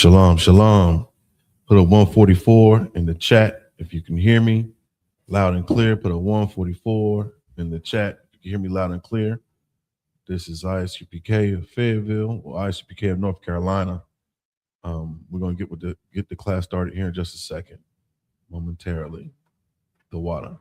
Shalom, shalom. Put a 144 in the chat if you can hear me loud and clear. Put a 144 in the chat if you can hear me loud and clear. This is I.S.U.P.K of Fayetteville, or I.S.U.P.K of North Carolina. We're going to get the class started here in just a second, momentarily. The water.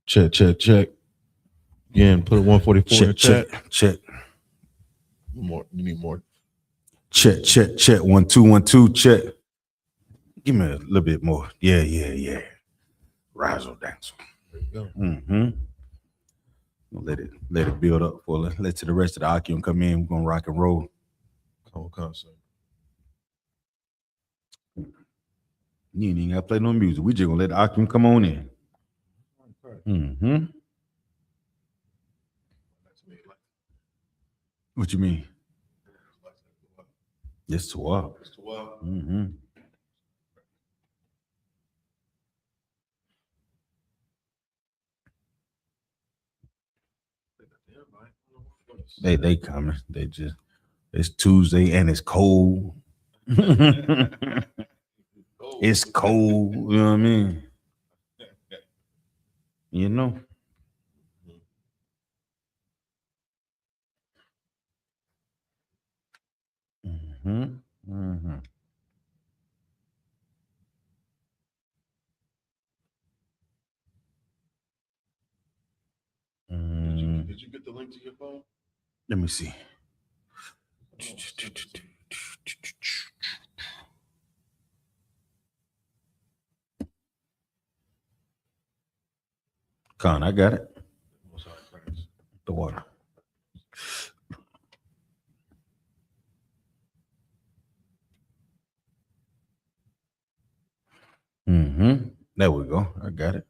Check. Again, put a 144 in the chat. Check. More. You need more. Check. 1 2 1 2. Check. Give me a little bit more. Yeah. Razzle dazzle. There you go. Let it build up for let the rest of the I.S.U.P.K come in. We're gonna rock and roll. Come, sir. You ain't even gotta play no music. We just gonna let the I.S.U.P.K come on in. What you mean? It's 12. They coming. It's Tuesday and it's cold. It's cold. You know what I mean? You know. Did you get the link to your phone? Let me see. Con, I got it. The water. There we go. I got it.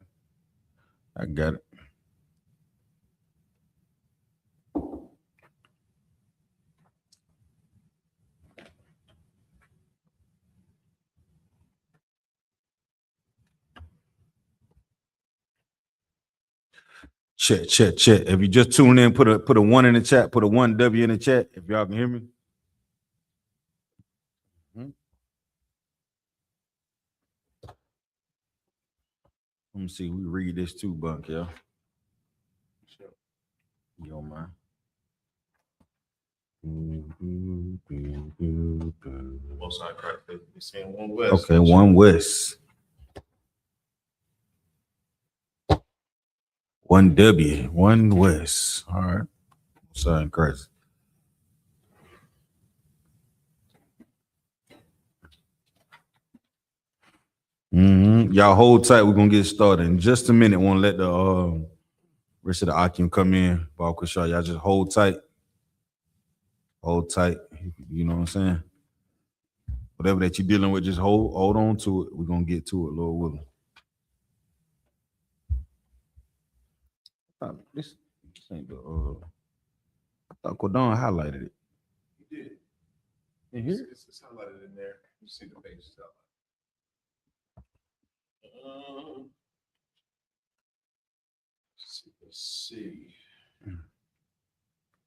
Check. If you just tune in, put a 1 in the chat, put a 1W in the chat if y'all can hear me. Let me see. We read this too, Bunk, yeah. Sure. You don't mind. Both sides correct. We're saying 1 West. Okay, 1 West. 1W, 1 West. All right. Sorry, crazy. Y'all hold tight. We're gonna get started in just a minute. Want to let the rest of the I.S.U.P.K come in. Y'all just hold tight. You know what I'm saying? Whatever that you're dealing with, just hold on to it. We're gonna get to it, Lord willing. This ain't the I thought Cordon highlighted it. He did. In here? It's highlighted in there. You see the page is highlighted. Let's see.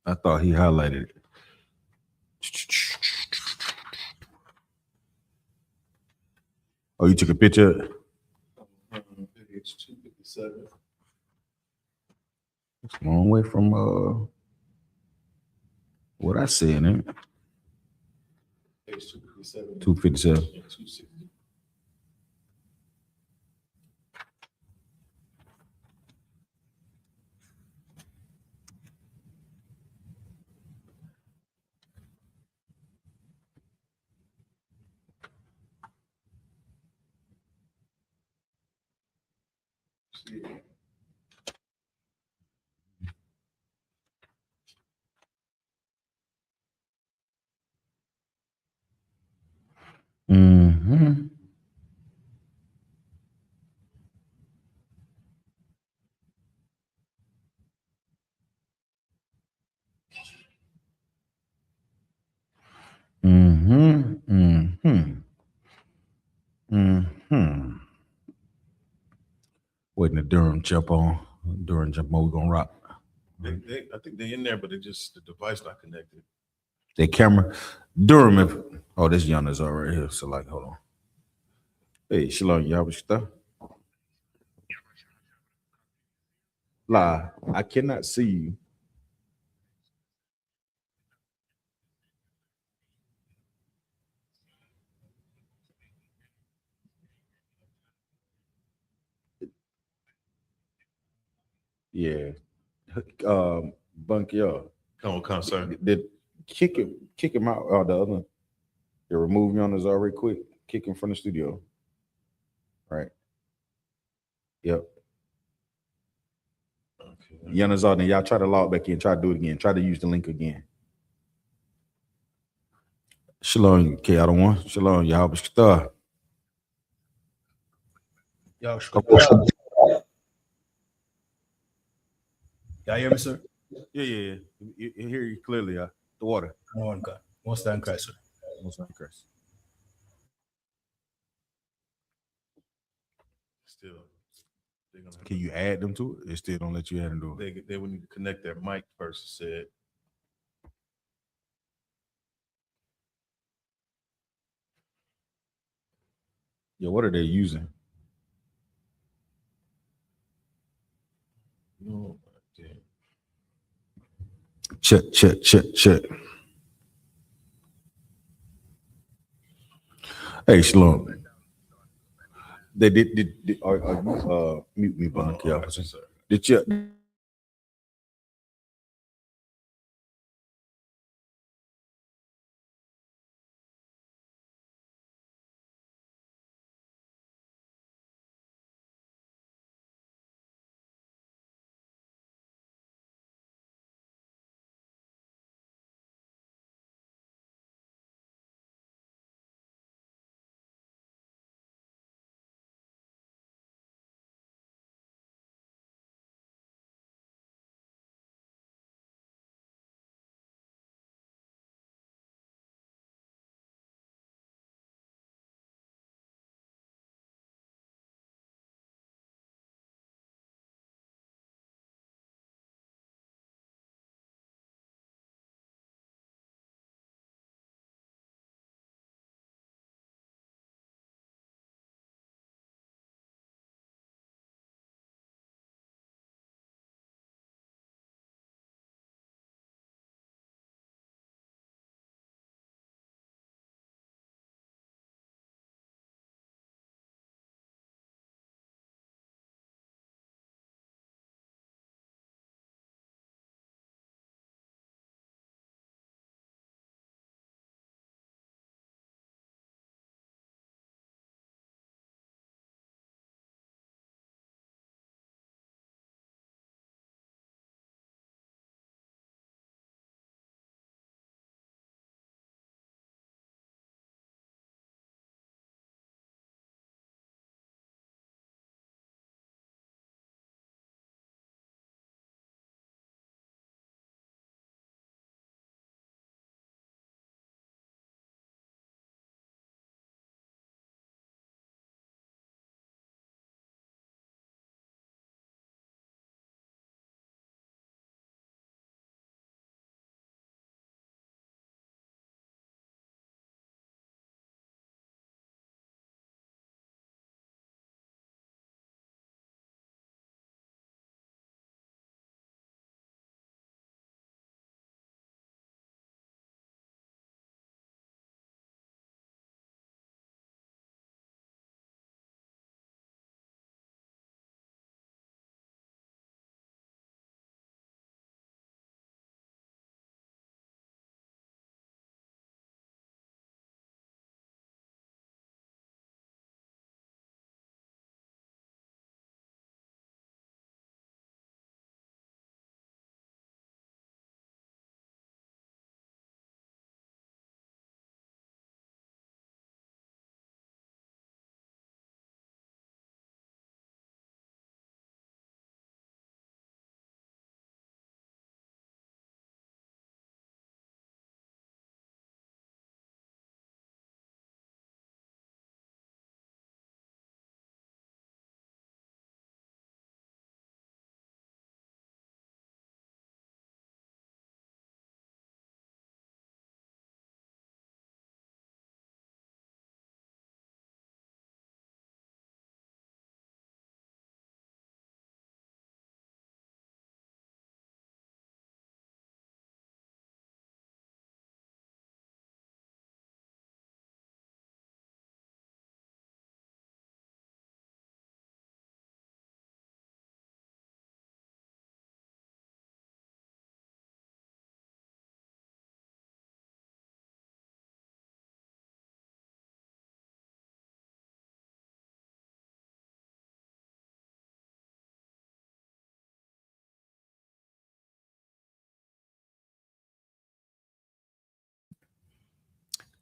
I thought he highlighted it. Oh, you took a picture of it? Page 257. It's a long way from what I said, man. Page 257. 257. 260. Mm-hmm. Mm-hmm. Mm-hmm. Mm-hmm. Waiting to Durham jump on. Durham jump on, we're gonna rock. I think they're in there, but the device not connected. Their camera. Durham, this Yana's all right here. So like, hold on. Hey, Shalom, Yahweh. Lie. I cannot see you. Yeah. Bunky up. Come on, sir. Did kick him out the other. They remove Yana's already quick. Kick him from the studio. Right. Yep. Okay. Yana's out. Then y'all try to log back in. Try to do it again. Try to use the link again. Shalom, K. I don't want. Shalom, Yahweh. Y'all hear me, sir? Yeah. You hear you clearly. The water. One God. Most time Christ, sir. Most high Christ. Still, they're gonna have Can you add them to it? It still don't let you add them to it. they would need to connect their mic first. It said. Yeah, what are they using? No, damn. Check. Hey, Shalom. They did are you mute me, Bunky? All right, sir. Did you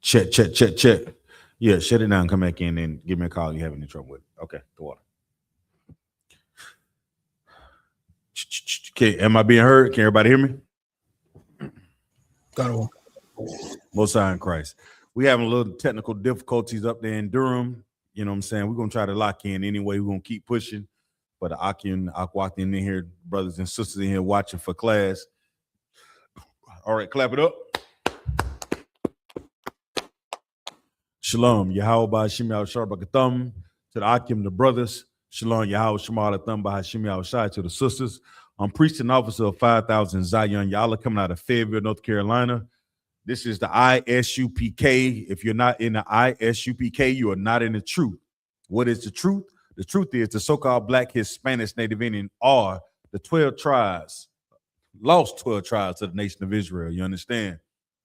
Check. Yeah, shut it down. Come back in and give me a call. You having any trouble with it? Okay, the water. Okay, am I being heard? Can everybody hear me? Got one. Most High in Christ. We having a little technical difficulties up there in Durham. You know what I'm saying? We're gonna try to lock in anyway. We're gonna keep pushing. But the Aki and Akwati in here, brothers and sisters in here watching for class. All right, clap it up. Shalom, Yahweh Ba'ashim Yahweh to the Akim, the brothers. Shalom, Yahweh Shemal Atham Ba'ashim Yahweh Shai to the sisters. I'm preaching officer of 5,000 Zion. Y'all are coming out of Fayetteville, North Carolina. This is the I.S.U.P.K. If you're not in the I.S.U.P.K, you are not in the truth. What is the truth? The truth is the so-called Black, Hispanic, Native Indian are the 12 tribes, lost 12 tribes of the nation of Israel. You understand?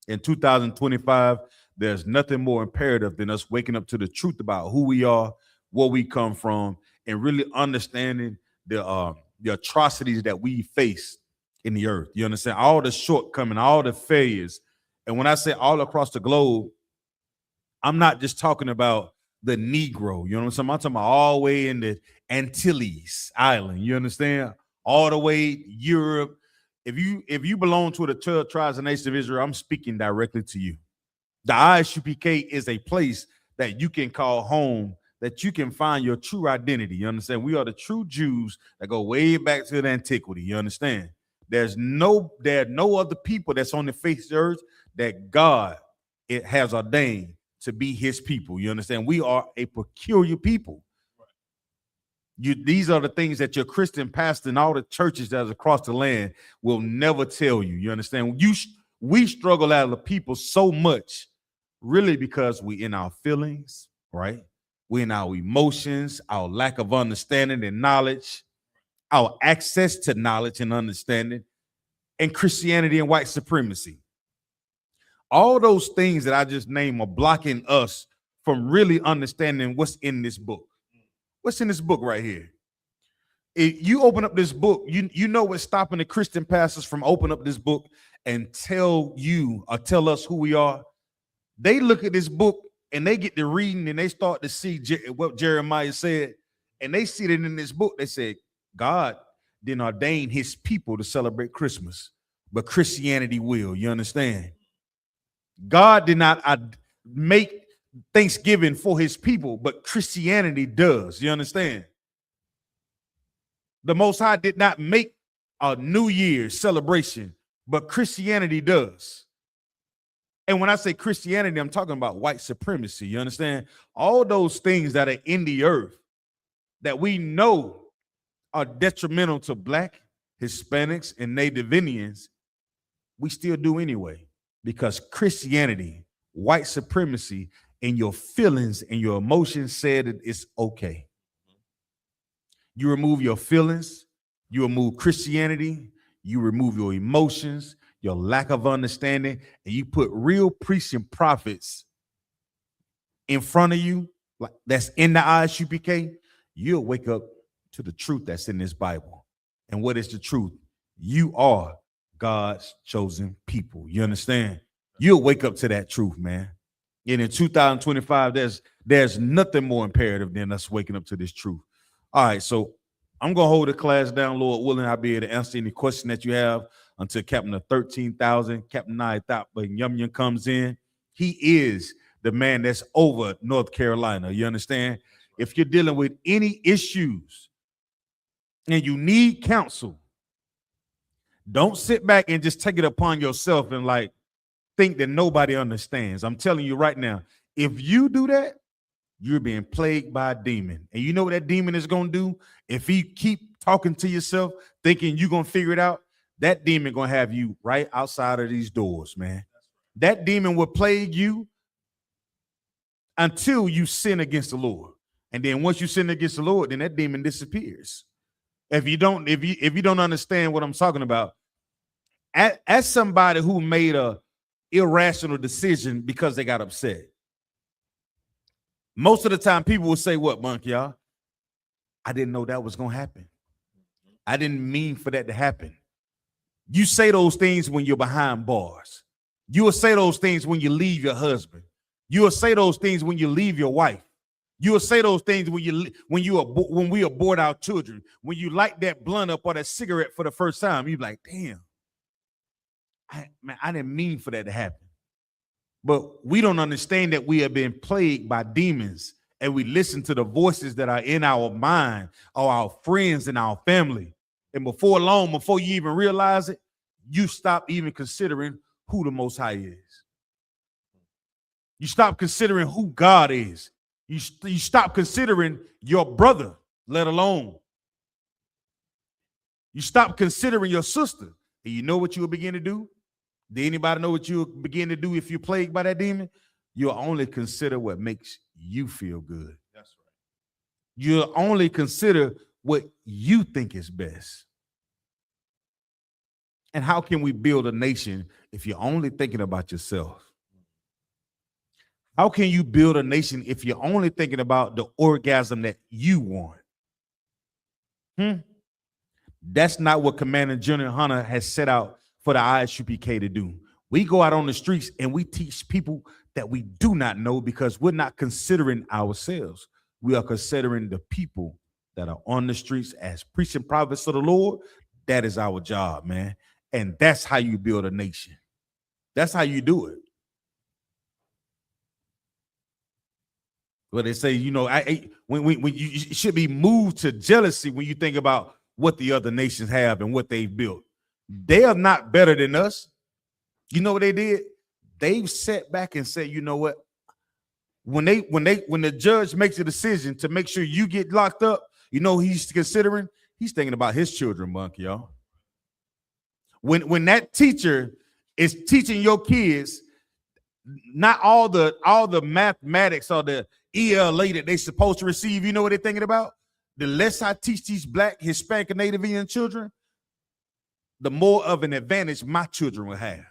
In 2025, there's nothing more imperative than us waking up to the truth about who we are, where we come from, and really understanding the atrocities that we face in the earth. You understand? All the shortcomings, all the failures. And when I say all across the globe, I'm not just talking about the Negro. You know what I'm saying? I'm talking about all the way in the Antilles Island. You understand? All the way Europe. If you belong to the 12 tribes of the nation of Israel, I'm speaking directly to you. The I.S.U.P.K is a place that you can call home, that you can find your true identity. You understand? We are the true Jews that go way back to the antiquity. You understand? There are no other people that's on the face of the earth that God has ordained to be his people. You understand? We are a peculiar people. These are the things that your Christian pastor and all the churches that's across the land will never tell you. You understand? We struggle out of the people so much, really, because we in our feelings, right? We in our emotions, our lack of understanding and knowledge, our access to knowledge and understanding, and Christianity and white supremacy. All those things that I just named are blocking us from really understanding what's in this book. What's in this book right here? If you open up this book, you know what's stopping the Christian pastors from opening up this book and tell you or tell us who we are. They look at this book and they get to reading and they start to see what Jeremiah said, and they see that in this book. They said God didn't ordain his people to celebrate Christmas, but Christianity will. You understand? God did not make Thanksgiving for his people, but Christianity does. You understand? The Most High did not make a New Year's celebration, but Christianity does. And when I say Christianity, I'm talking about white supremacy. You understand? All those things that are in the earth that we know are detrimental to Black, Hispanics, and Native Indians, we still do anyway, because Christianity, white supremacy, and your feelings and your emotions said that it's okay. You remove your feelings, you remove Christianity, you remove your emotions, your lack of understanding, and you put real priests and prophets in front of you, like that's in the I.S.U.P.K, you'll wake up to the truth that's in this Bible. And what is the truth? You are God's chosen people. You understand? You'll wake up to that truth, man. And in 2025, there's nothing more imperative than us waking up to this truth. All right, so I'm gonna hold the class down, Lord willing. I'll be able to answer any question that you have until Captain of 13,000, Captain Nayathaq Banyamyan comes in. He is the man that's over North Carolina. You understand? If you're dealing with any issues and you need counsel, don't sit back and just take it upon yourself and like think that nobody understands. I'm telling you right now, if you do that, you're being plagued by a demon. And you know what that demon is going to do? If you keep talking to yourself, thinking you're going to figure it out, that demon going to have you right outside of these doors, man. That demon will plague you until you sin against the Lord. And then once you sin against the Lord, then that demon disappears. If you don't understand what I'm talking about, as somebody who made a irrational decision because they got upset, most of the time people will say, what, Monk, y'all? I didn't know that was going to happen. I didn't mean for that to happen. You say those things when you're behind bars. You will say those things when you leave your husband. You will say those things when you leave your wife. You will say those things when we abort our children. When you light that blunt up or that cigarette for the first time, you're like, damn, I didn't mean for that to happen. But we don't understand that we have been plagued by demons, and we listen to the voices that are in our mind or our friends and our family. And before long, before you even realize it, you stop even considering who the Most High is. You stop considering who God is. You stop considering your brother, let alone. You stop considering your sister. And you know what you will begin to do? Did anybody know what you will begin to do if you're plagued by that demon? You'll only consider what makes you feel good. That's right. You'll only consider what you think is best. And how can we build a nation if you're only thinking about yourself? How can you build a nation if you're only thinking about the orgasm that you want? That's not what Commander General Hunter has set out for the I.S.U.P.K to do. We go out on the streets and we teach people that we do not know because we're not considering ourselves. We are considering the people that are on the streets as preaching prophets of the Lord. That is our job, man. And that's how you build a nation. That's how you do it. Well, they say, you know, when you should be moved to jealousy when you think about what the other nations have and what they've built. They are not better than us. You know what they did? They've sat back and said, you know what? When the judge makes a decision to make sure you get locked up, you know he's considering? He's thinking about his children, Monk, y'all. When that teacher is teaching your kids not all the mathematics or the ELA that they're supposed to receive, you know what they're thinking about? The less I teach these Black, Hispanic, and Native Indian children, the more of an advantage my children will have.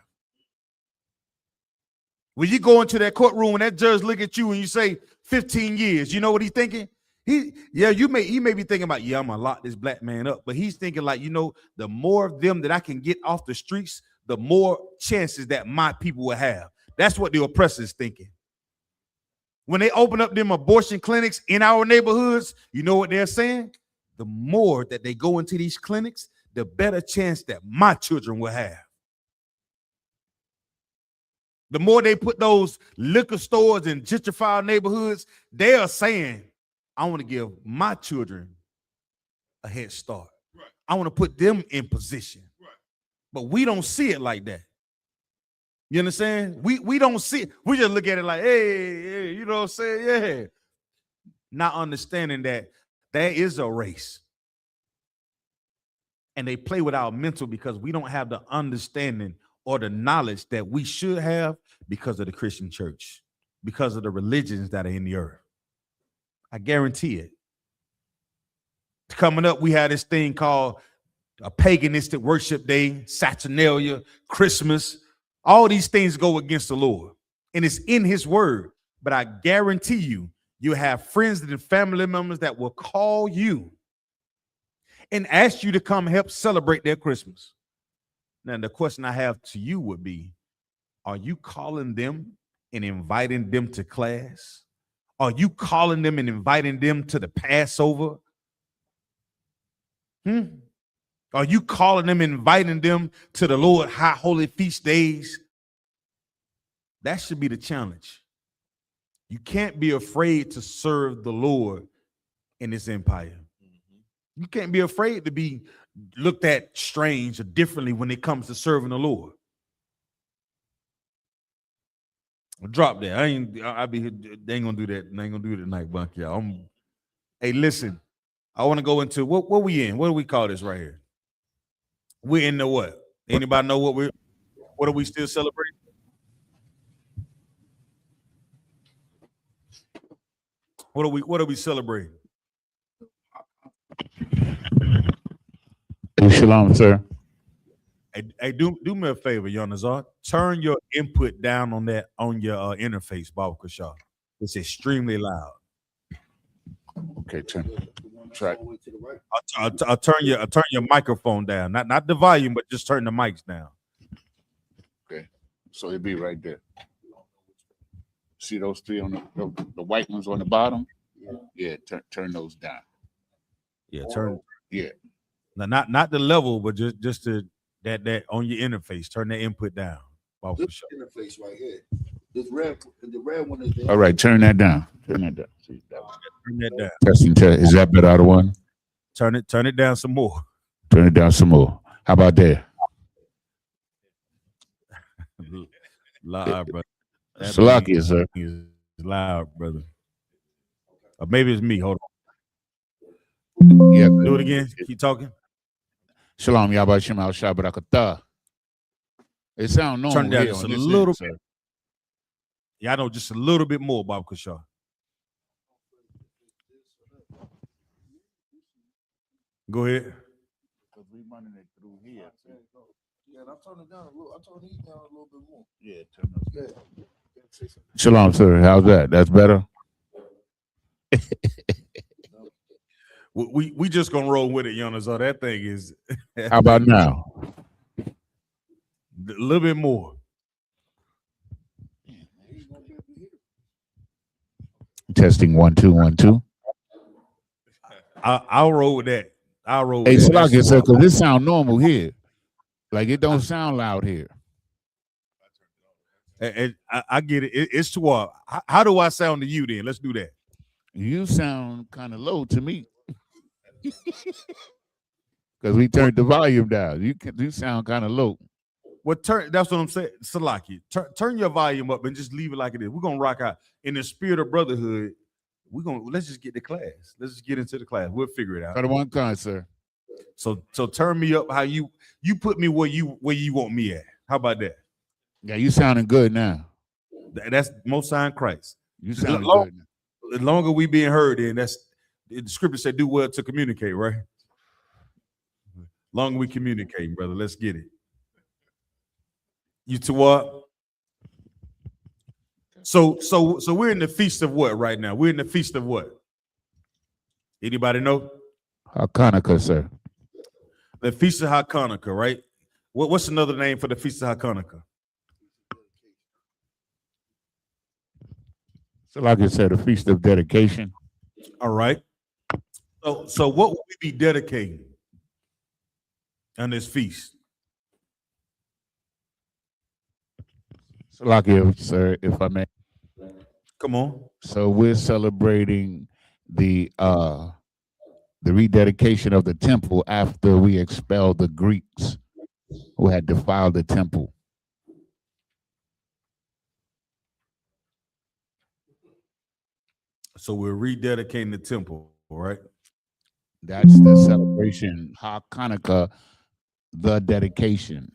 When you go into that courtroom and that judge look at you and you say 15 years, you know what he's thinking? He may be thinking about, yeah, I'm gonna lock this Black man up, but he's thinking like, you know, the more of them that I can get off the streets, the more chances that my people will have. That's what the oppressor is thinking. When they open up them abortion clinics in our neighborhoods, you know what they're saying? The more that they go into these clinics, the better chance that my children will have. The more they put those liquor stores in gentrified neighborhoods, they are saying, I want to give my children a head start. Right. I want to put them in position. Right. But we don't see it like that. You understand? We don't see it. We just look at it like, hey, you know what I'm saying? Yeah. Not understanding that there is a race. And they play with our mental because we don't have the understanding or the knowledge that we should have because of the Christian church, because of the religions that are in the earth. I guarantee it. Coming up, we had this thing called a paganistic worship day, Saturnalia, Christmas. All these things go against the Lord, and it's in his word. But I guarantee you, you have friends and family members that will call you and ask you to come help celebrate their Christmas. Now, the question I have to you would be, are you calling them and inviting them to class? Are you calling them and inviting them to the Passover? Are you calling them and inviting them to the Lord High Holy Feast days? That should be the challenge. You can't be afraid to serve the Lord in this empire. You can't be afraid to be looked at strange or differently when it comes to serving the Lord. Drop that. They ain't gonna do that. They ain't gonna do it tonight, Bunk. Y'all. Hey, listen. I want to go into what we in. What do we call this right here? We're in the what? Anybody know what are we still celebrating? What are we celebrating? Shalom, sir. Hey, do me a favor, Yonazar. Turn your input down on your interface, Bob Kashaw. It's extremely loud. Okay, try. I'll turn your microphone down. Not the volume, but just turn the mics down. Okay, so it'd be right there. See those three on the white ones on the bottom? Yeah, turn those down. Yeah, turn. Yeah. Now, not the level, but just that on your interface. Turn that input down. This interface right here. The red one is there. All right, turn that down. Turn that down. See, Turn that down. testing test. Is that better out of one? Turn it down some more. Turn it down some more. How about that? Loud, brother. That Salakia, sir. is loud, brother. Maybe it's me. Hold Yeah. on. Do it again. Keep talking. Shalom, Yahweh Shem Al Shabbarakatah. It sounds normal. Turn it down here just on a this little end, bit. sir. Yeah, I know just a little bit more, Bob Kashaw. Go ahead. Because we running it through here. Yeah, and I'm turning it down a little. I'm turning these down a little bit more. Yeah, turn those down. Yeah. Shalom, sir. How's that? That's better? We just gonna roll with it, Jonas. So that thing is How about now? a little bit more. Testing 1 2 1 2. I'll roll with that. I'll roll Hey, with that. Salakia, sir, because this sound normal here. Like it don't sound loud here. And I get it. It's to what? How do I sound to you then? Let's do that. You sound kind of low to me. Because we turned the volume down. You sound kind of low. That's what I'm saying. Salaki, turn your volume up and just leave it like it is. We're gonna rock out in the spirit of brotherhood. Let's just get to class. Let's just get into the class. We'll figure it out. Cut it one con, sir. So turn me up how you put me where you want me at. How about that? Yeah, you sounding good now. That's most sign Christ. You sounding good now. The longer we being heard, then that's the scripture said do well to communicate, right? Longer we communicate, brother. Let's get it. You to what? So we're in the feast of what right now? We're in the feast of what? Anybody know? Hanukkah, sir. The feast of Hanukkah, right? What's another name for the feast of Hanukkah? So like I said, a feast of dedication. All right. So what will we be dedicating on this feast? So like it, sir, if I may. Come on. So we're celebrating the rededication of the temple after we expelled the Greeks who had defiled the temple. So we're rededicating the temple, right? That's the celebration, Hanukkah, the dedication.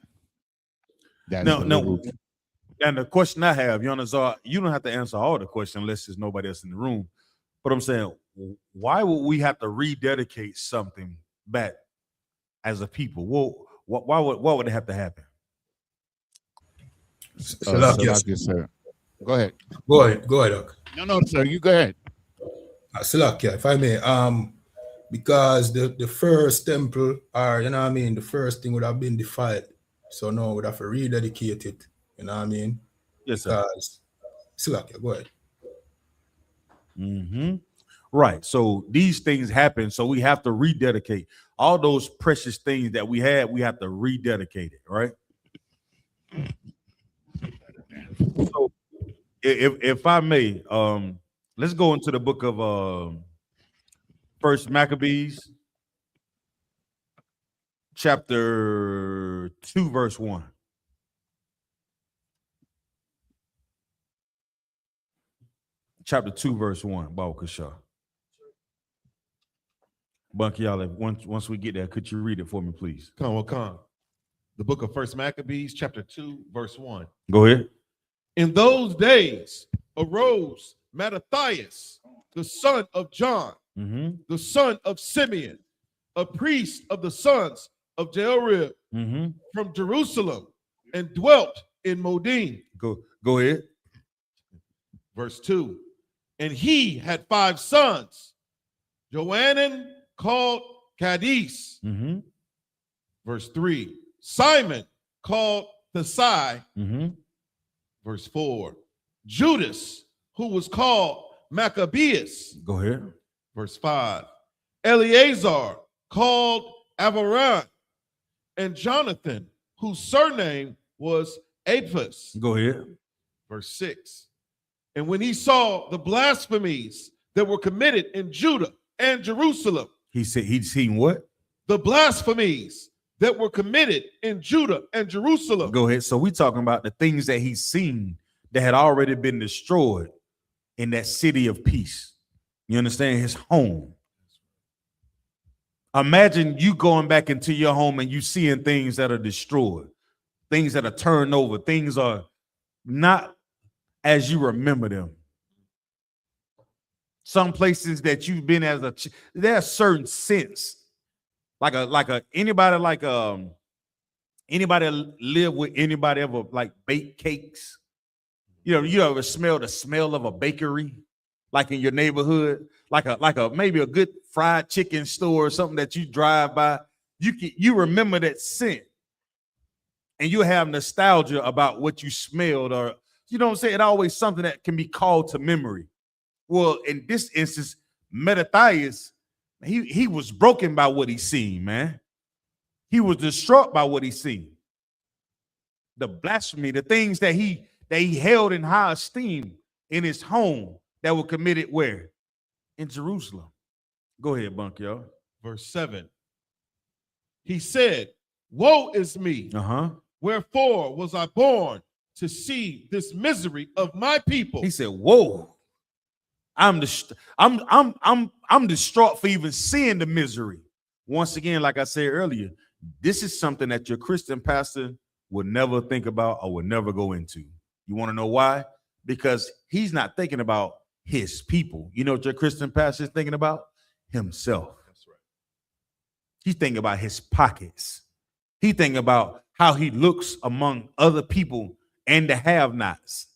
That's No. And the question I have, Yonazar, you don't have to answer all the questions unless there's nobody else in the room. But I'm saying, why would we have to rededicate something back as a people? Well, why would it have to happen? Salakia, sir. Go ahead. Go ahead, Doc. No, sir. You go ahead. Salakia, if I may, because the first temple, or the first thing would have been defiled. So now we'd have to rededicate it. You know what I mean? Yes, sir. Salakia, go ahead. Mm-hmm. Right. So these things happen. So we have to rededicate all those precious things that we had. We have to rededicate it. Right. So if I may, let's go into the book of First Maccabees, chapter 2, verse 1. Chapter 2, verse 1, Baal-Kasha. Bunky, y'all, once we get there, could you read it for me, please? Come. The book of First Maccabees, chapter 2, verse 1. Go ahead. In those days arose Mattathias, the son of John, the son of Simeon, a priest of the sons of Jehoiarib, from Jerusalem, and dwelt in Modin. Go ahead. Verse 2. And he had 5 sons. Johanan called Cadiz. Verse 3. Simon called Thesai. Verse 4. Judas who was called Maccabeus. Go ahead. Verse 5. Eleazar, called Avaran, and Jonathan, whose surname was Adphus. Go ahead. Verse 6. And when he saw the blasphemies that were committed in Judah and Jerusalem, He said he'd seen what? the blasphemies that were committed in Judah and Jerusalem. Go ahead. So we talking about the things that he's seen that had already been destroyed in that city of peace. You understand? His home. Imagine you going back into your home and you seeing things that are destroyed, things that are turned over, things are not as you remember them. Some places that you've been as a there's certain sense, anybody live with anybody ever like bake cakes? You ever smell the smell of a bakery, like in your neighborhood, like a maybe a good fried chicken store or something that you drive by. You remember that scent, and you have nostalgia about what you smelled, or you know what I'm saying. It's always something that can be called to memory. Well, in this instance, Nayathaq, he was broken by what he seen, man. He was distraught by what he seen. The blasphemy, the things that he held in high esteem in his home that were committed where? In Jerusalem. Go ahead, Bunk, y'all. Verse 7. He said, woe is me. Wherefore was I born to see this misery of my people? He said, whoa. I'm distraught for even seeing the misery. Once again, like I said earlier, this is something that your Christian pastor would never think about or would never go into. You want to know why? Because he's not thinking about his people. You know what your Christian pastor is thinking about? Himself. That's right. He's thinking about his pockets. He's thinking about how he looks among other people and the have-nots.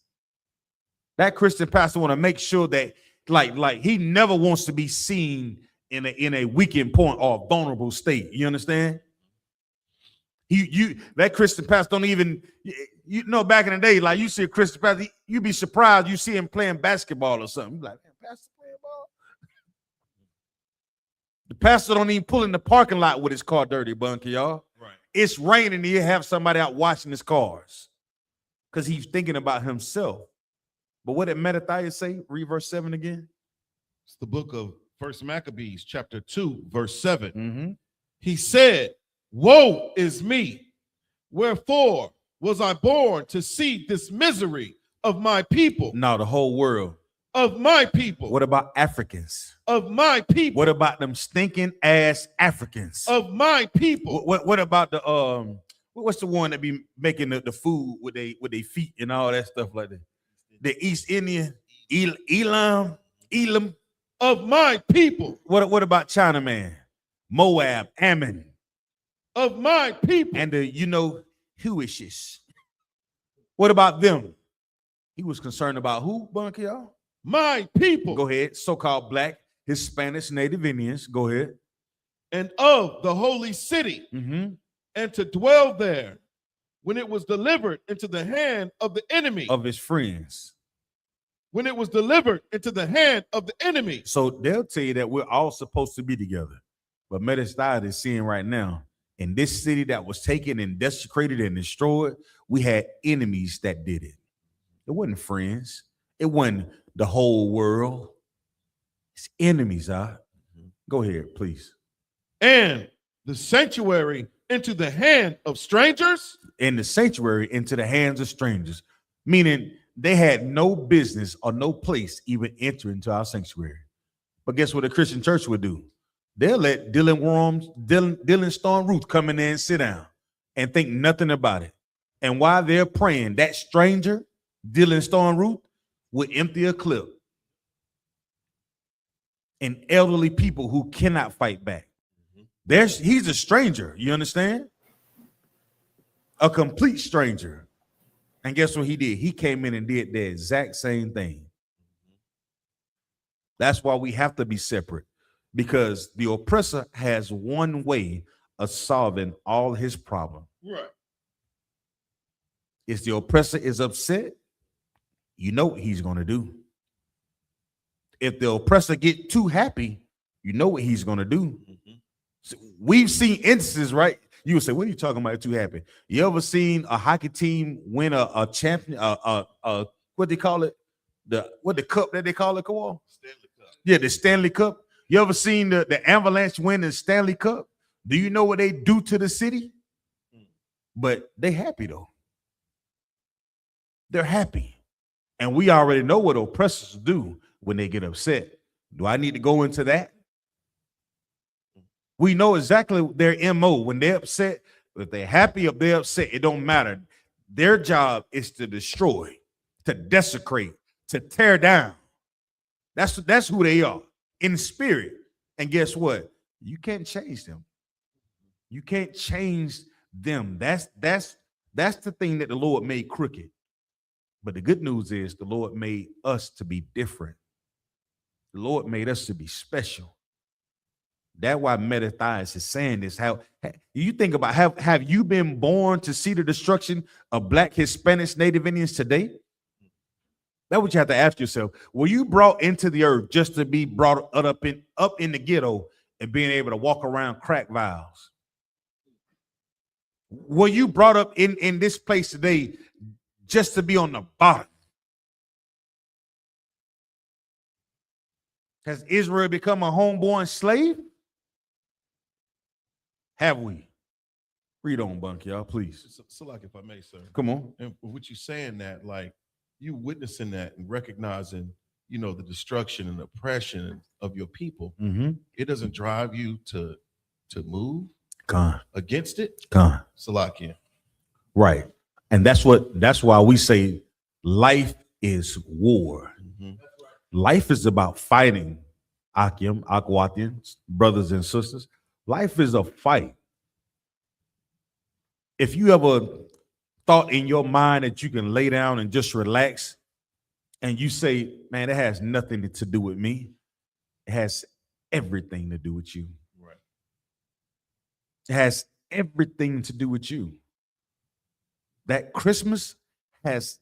That Christian pastor want to make sure that like he never wants to be seen in a weakened point or a vulnerable state. You understand? That Christian pastor don't even, back in the day, like you see a Christian pastor, you'd be surprised you see him playing basketball or something. You're like, man, pastor playing ball? The pastor don't even pull in the parking lot with his car dirty, Bunky, y'all. Right. It's raining and you have somebody out washing his cars because he's thinking about himself. But what did Nayathaq say? Read verse 7 again. It's the book of 1 Maccabees, chapter 2, verse 7. Mm-hmm. He said, woe is me. Wherefore was I born to see this misery of my people? No, the whole world. Of my people. What about Africans? Of my people. What about them stinking ass Africans? Of my people. What about the what's the one that be making the food with their feet and all that stuff like that? The East Indian, Elam. Of my people. What about Chinaman, Moab, Ammon? Of my people. And the Huishes. What about them? He was concerned about who, Bunky, y'all? My people. Go ahead. So-called black, Hispanics, Native Indians. Go ahead. And of the holy city, and to dwell there, when it was delivered into the hand of the enemy. Of his friends. When it was delivered into the hand of the enemy. So they'll tell you that we're all supposed to be together. But Nayathaq is seeing right now, in this city that was taken and desecrated and destroyed, we had enemies that did it. It wasn't friends. It wasn't the whole world. It's enemies, Go ahead, please. And the sanctuary into the hand of strangers. And the sanctuary into the hands of strangers. Meaning they had no business or no place even enter into our sanctuary. But guess what a Christian church would do? They'll let Dylan Storm Ruth come in there and sit down and think nothing about it. And while they're praying, that stranger, Dylan Storm Ruth, would empty a clip. And elderly people who cannot fight back. He's a stranger, you understand? A complete stranger. And guess what he did? He came in and did the exact same thing. That's why we have to be separate. Because the oppressor has one way of solving all his problems. Right. If the oppressor is upset, you know what he's going to do. If the oppressor get too happy, you know what he's going to do. So we've seen instances, right? You would say, what are you talking about too happy? You ever seen a hockey team win a champion, what they call it? The cup that they call it, Kawal? Stanley Cup. Yeah, the Stanley Cup. You ever seen the Avalanche win the Stanley Cup? Do you know what they do to the city? But they happy though. They're happy. And we already know what oppressors do when they get upset. Do I need to go into that? We know exactly their MO. When they're upset, if they're happy or they're upset, it don't matter. Their job is to destroy, to desecrate, to tear down. That's who they are in spirit. And guess what? You can't change them. You can't change them. That's the thing that the Lord made crooked. But the good news is the Lord made us to be different. The Lord made us to be special. That's why Nayathaq is saying this. How you think about have you been born to see the destruction of Black, Hispanics, Native Indians today? That's what you have to ask yourself. Were you brought into the earth just to be brought up in the ghetto and being able to walk around crack vials? Were you brought up in this place today just to be on the bottom? Has Israel become a homeborn slave? Have we? Read on, Bunk, y'all, please. So like, if I may, sir. Come on. And what you saying that, like, you witnessing that and recognizing, you know, the destruction and oppression of your people, it doesn't drive you to move against it. Salakia. Right. And that's why we say life is war. Life is about fighting, Akim, Akwatians, brothers and sisters. Life is a fight. If you ever thought in your mind that you can lay down and just relax, and you say, man, it has nothing to do with me, it has everything to do with you. Right. It has everything to do with you. That Christmas has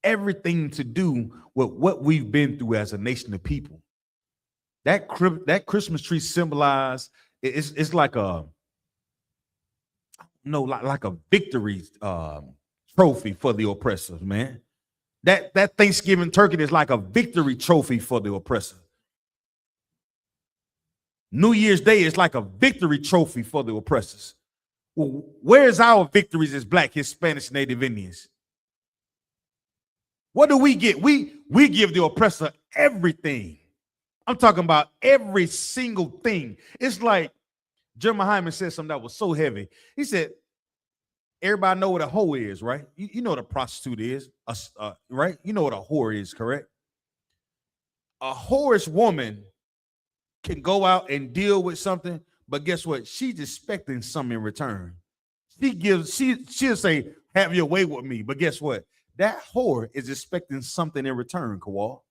everything to do with what we've been through as a nation of people. That Christmas tree symbolizes it's like a like a victory trophy for the oppressors, man. That Thanksgiving turkey is like a victory trophy for the oppressor. New Year's Day is like a victory trophy for the oppressors. Well, where's our victories as Black, Hispanics, Native Indians? What do we get? We give the oppressor everything. I'm talking about every single thing. It's like Jeremiah Hyman said something that was so heavy. He said, everybody know what a hoe is, right? You know what a prostitute is, right? You know what a whore is, correct? A whorish woman can go out and deal with something, but guess what? She's expecting something in return. She'll say, have your way with me. But guess what? That whore is expecting something in return, Kawal.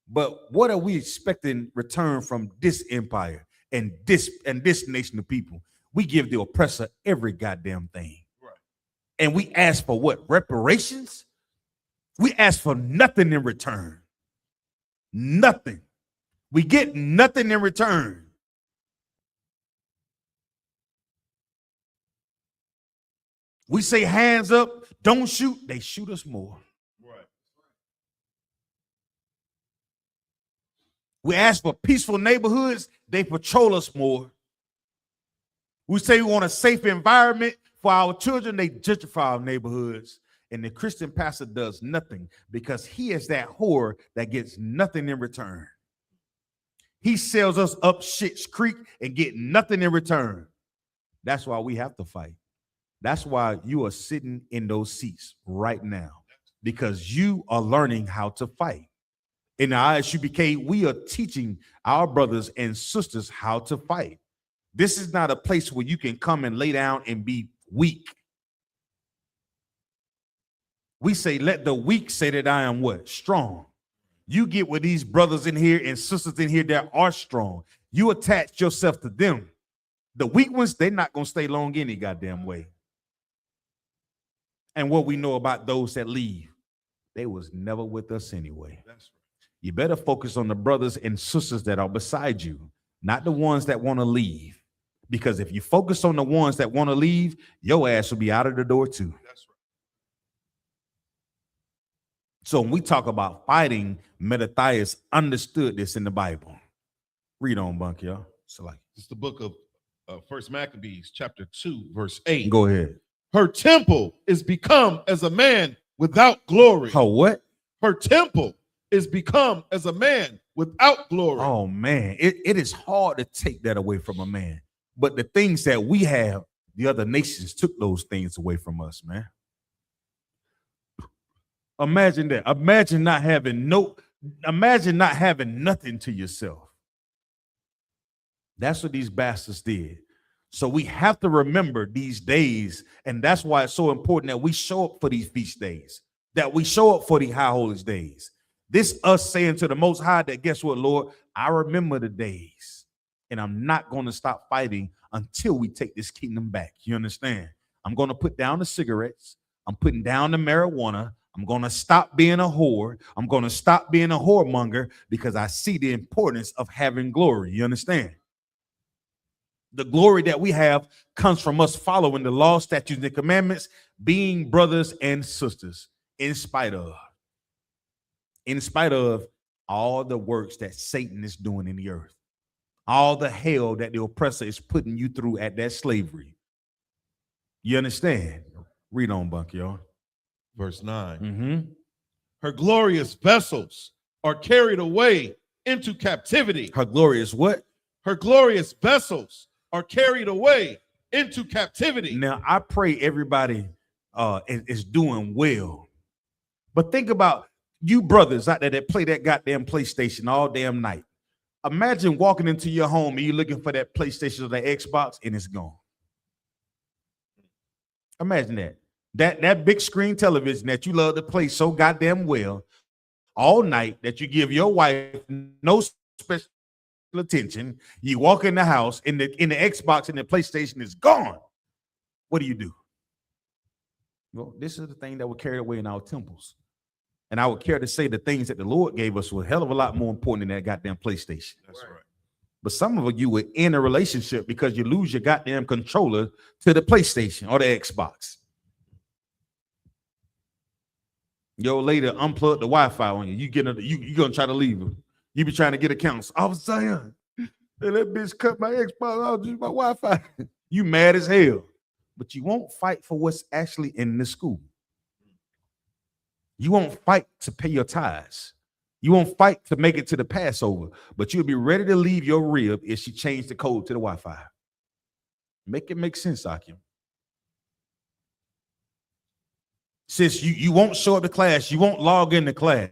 But what are we expecting return from this empire and this nation of people? We give the oppressor every goddamn thing. Right. And we ask for what? Reparations? We ask for nothing in return. Nothing. We get nothing in return. We say hands up, don't shoot, they shoot us more. Right. We ask for peaceful neighborhoods, they patrol us more. We say we want a safe environment for our children, they gentrify our neighborhoods. And the Christian pastor does nothing because he is that whore that gets nothing in return. He sells us up Shit's Creek and get nothing in return. That's why we have to fight. That's why you are sitting in those seats right now, because you are learning how to fight. In the I.S.U.P.K, we are teaching our brothers and sisters how to fight. This is not a place where you can come and lay down and be weak. We say, let the weak say that I am what? Strong. You get with these brothers in here and sisters in here that are strong. You attach yourself to them. The weak ones, they're not going to stay long any goddamn way. And what we know about those that leave, they was never with us anyway. That's right. You better focus on the brothers and sisters that are beside you, not the ones that want to leave. Because if you focus on the ones that want to leave, your ass will be out of the door too. That's right. So when we talk about fighting, Nayathaq understood this in the Bible. Read on, Bunk, y'all. So like, It's the book of First Maccabees, chapter 2, verse 8. go ahead. Her temple is become as a man without glory. Oh, what? Her temple is become as a man without glory. Oh man, it is hard to take that away from a man. But the things that we have, the other nations took those things away from us, man. Imagine that. Imagine not having nothing to yourself. That's what these bastards did. So we have to remember these days, and that's why it's so important that we show up for these feast days, that we show up for the high holy days. This us saying to the Most High that, guess what, Lord? I remember the days, and I'm not going to stop fighting until we take this kingdom back. You understand? I'm going to put down the cigarettes. I'm putting down the marijuana. I'm going to stop being a whore. I'm going to stop being a whoremonger because I see the importance of having glory. You understand? The glory that we have comes from us following the law, statutes, and commandments, being brothers and sisters, in spite of all the works that Satan is doing in the earth, all the hell that the oppressor is putting you through at that slavery. You understand? Read on, Bunk, y'all. Verse 9. Mm-hmm. Her glorious vessels are carried away into captivity. Her glorious what? Her glorious vessels are carried away into captivity. Now, I pray everybody is doing well. But think about you brothers out there that play that goddamn PlayStation all damn night. Imagine walking into your home and you're looking for that PlayStation or that Xbox and it's gone. Imagine that. That big screen television that you love to play so goddamn well all night that you give your wife no special attention. You walk in the house and the Xbox and the PlayStation is gone. What do? Well, this is the thing that will carry away in our temples. And I would care to say the things that the Lord gave us were a hell of a lot more important than that goddamn PlayStation. That's right. But some of you were in a relationship because you lose your goddamn controller to the PlayStation or the Xbox. Yo, later unplug the Wi-Fi on you. You gonna try to leave her. You be trying to get accounts. I was saying, that bitch cut my Xbox out, just my Wi-Fi. You mad as hell, but you won't fight for what's actually in the school. You won't fight to pay your tithes. You won't fight to make it to the Passover, but you'll be ready to leave your rib if she changed the code to the Wi-Fi. Make it make sense, Akim. Since you won't show up to class, you won't log into class.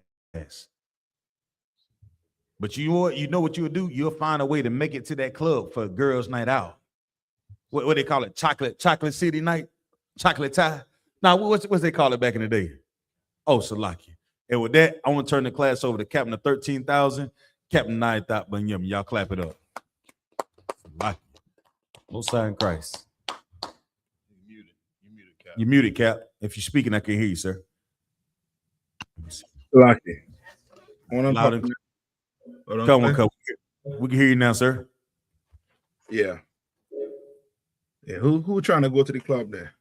But you know what you'll do? You'll find a way to make it to that club for girls' night out. What they call it? Chocolate city night? Chocolate tie? Now, what's they call it back in the day? Oh, Salaki. And with that, I want to turn the class over to Captain of 13,000, Captain Nayathaq Banyamyan. Y'all clap it up. Salaki. Most High in Christ. You muted, Cap. You muted, Cap. If you're speaking, I can hear you, sir. Lucky. Loud and clear. Come on, we can hear you now, sir. Yeah. Yeah. Who trying to go to the club there?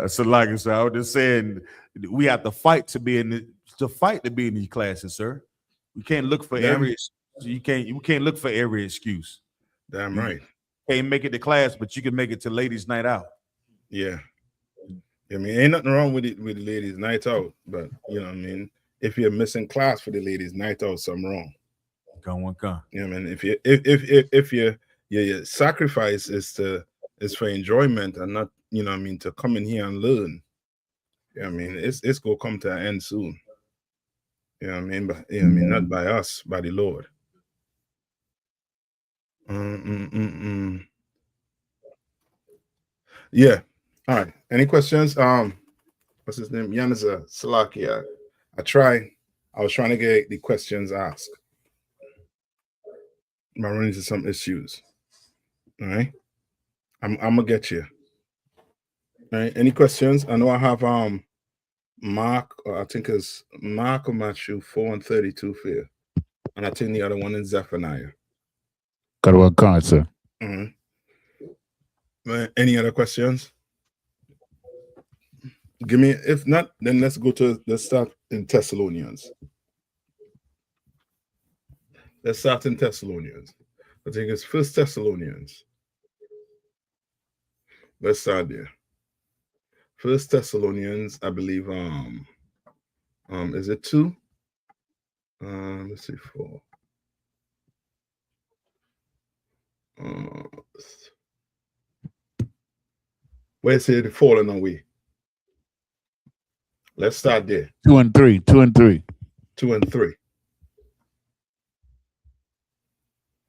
So like I said, I was just saying we have to fight to be in these classes, sir. We can't look for every look for every excuse. Damn right. Can't make it to class, but you can make it to ladies' night out. Yeah. I mean, ain't nothing wrong with the ladies' night out, but you know what I mean. If you're missing class for the ladies' night out, something wrong. Come. You know what I mean. If your sacrifice is for enjoyment and not, you know what I mean, to come in here and learn. You know what I mean, it's gonna come to an end soon. You know what I mean, but you know what I mean, not by us, by the Lord. Yeah. All right. Any questions? What's his name? Yanaza Salakia. I was trying to get the questions asked. I'm running into some issues. All right. I'm gonna get you. All right. Any questions? I know I have Mark, I think it's Mark or Matthew 4:32 fear. And I think the other one is Zephaniah. Got one card, sir. Any other questions? Give me, if not, then let's start in Thessalonians. Let's start in Thessalonians. I think it's 1 Thessalonians. Let's start there. 1 Thessalonians, I believe, is it 2? Let's see, 4. Where's it falling away? Let's start there. 2 and 3. 2 and 3. 2 and 3.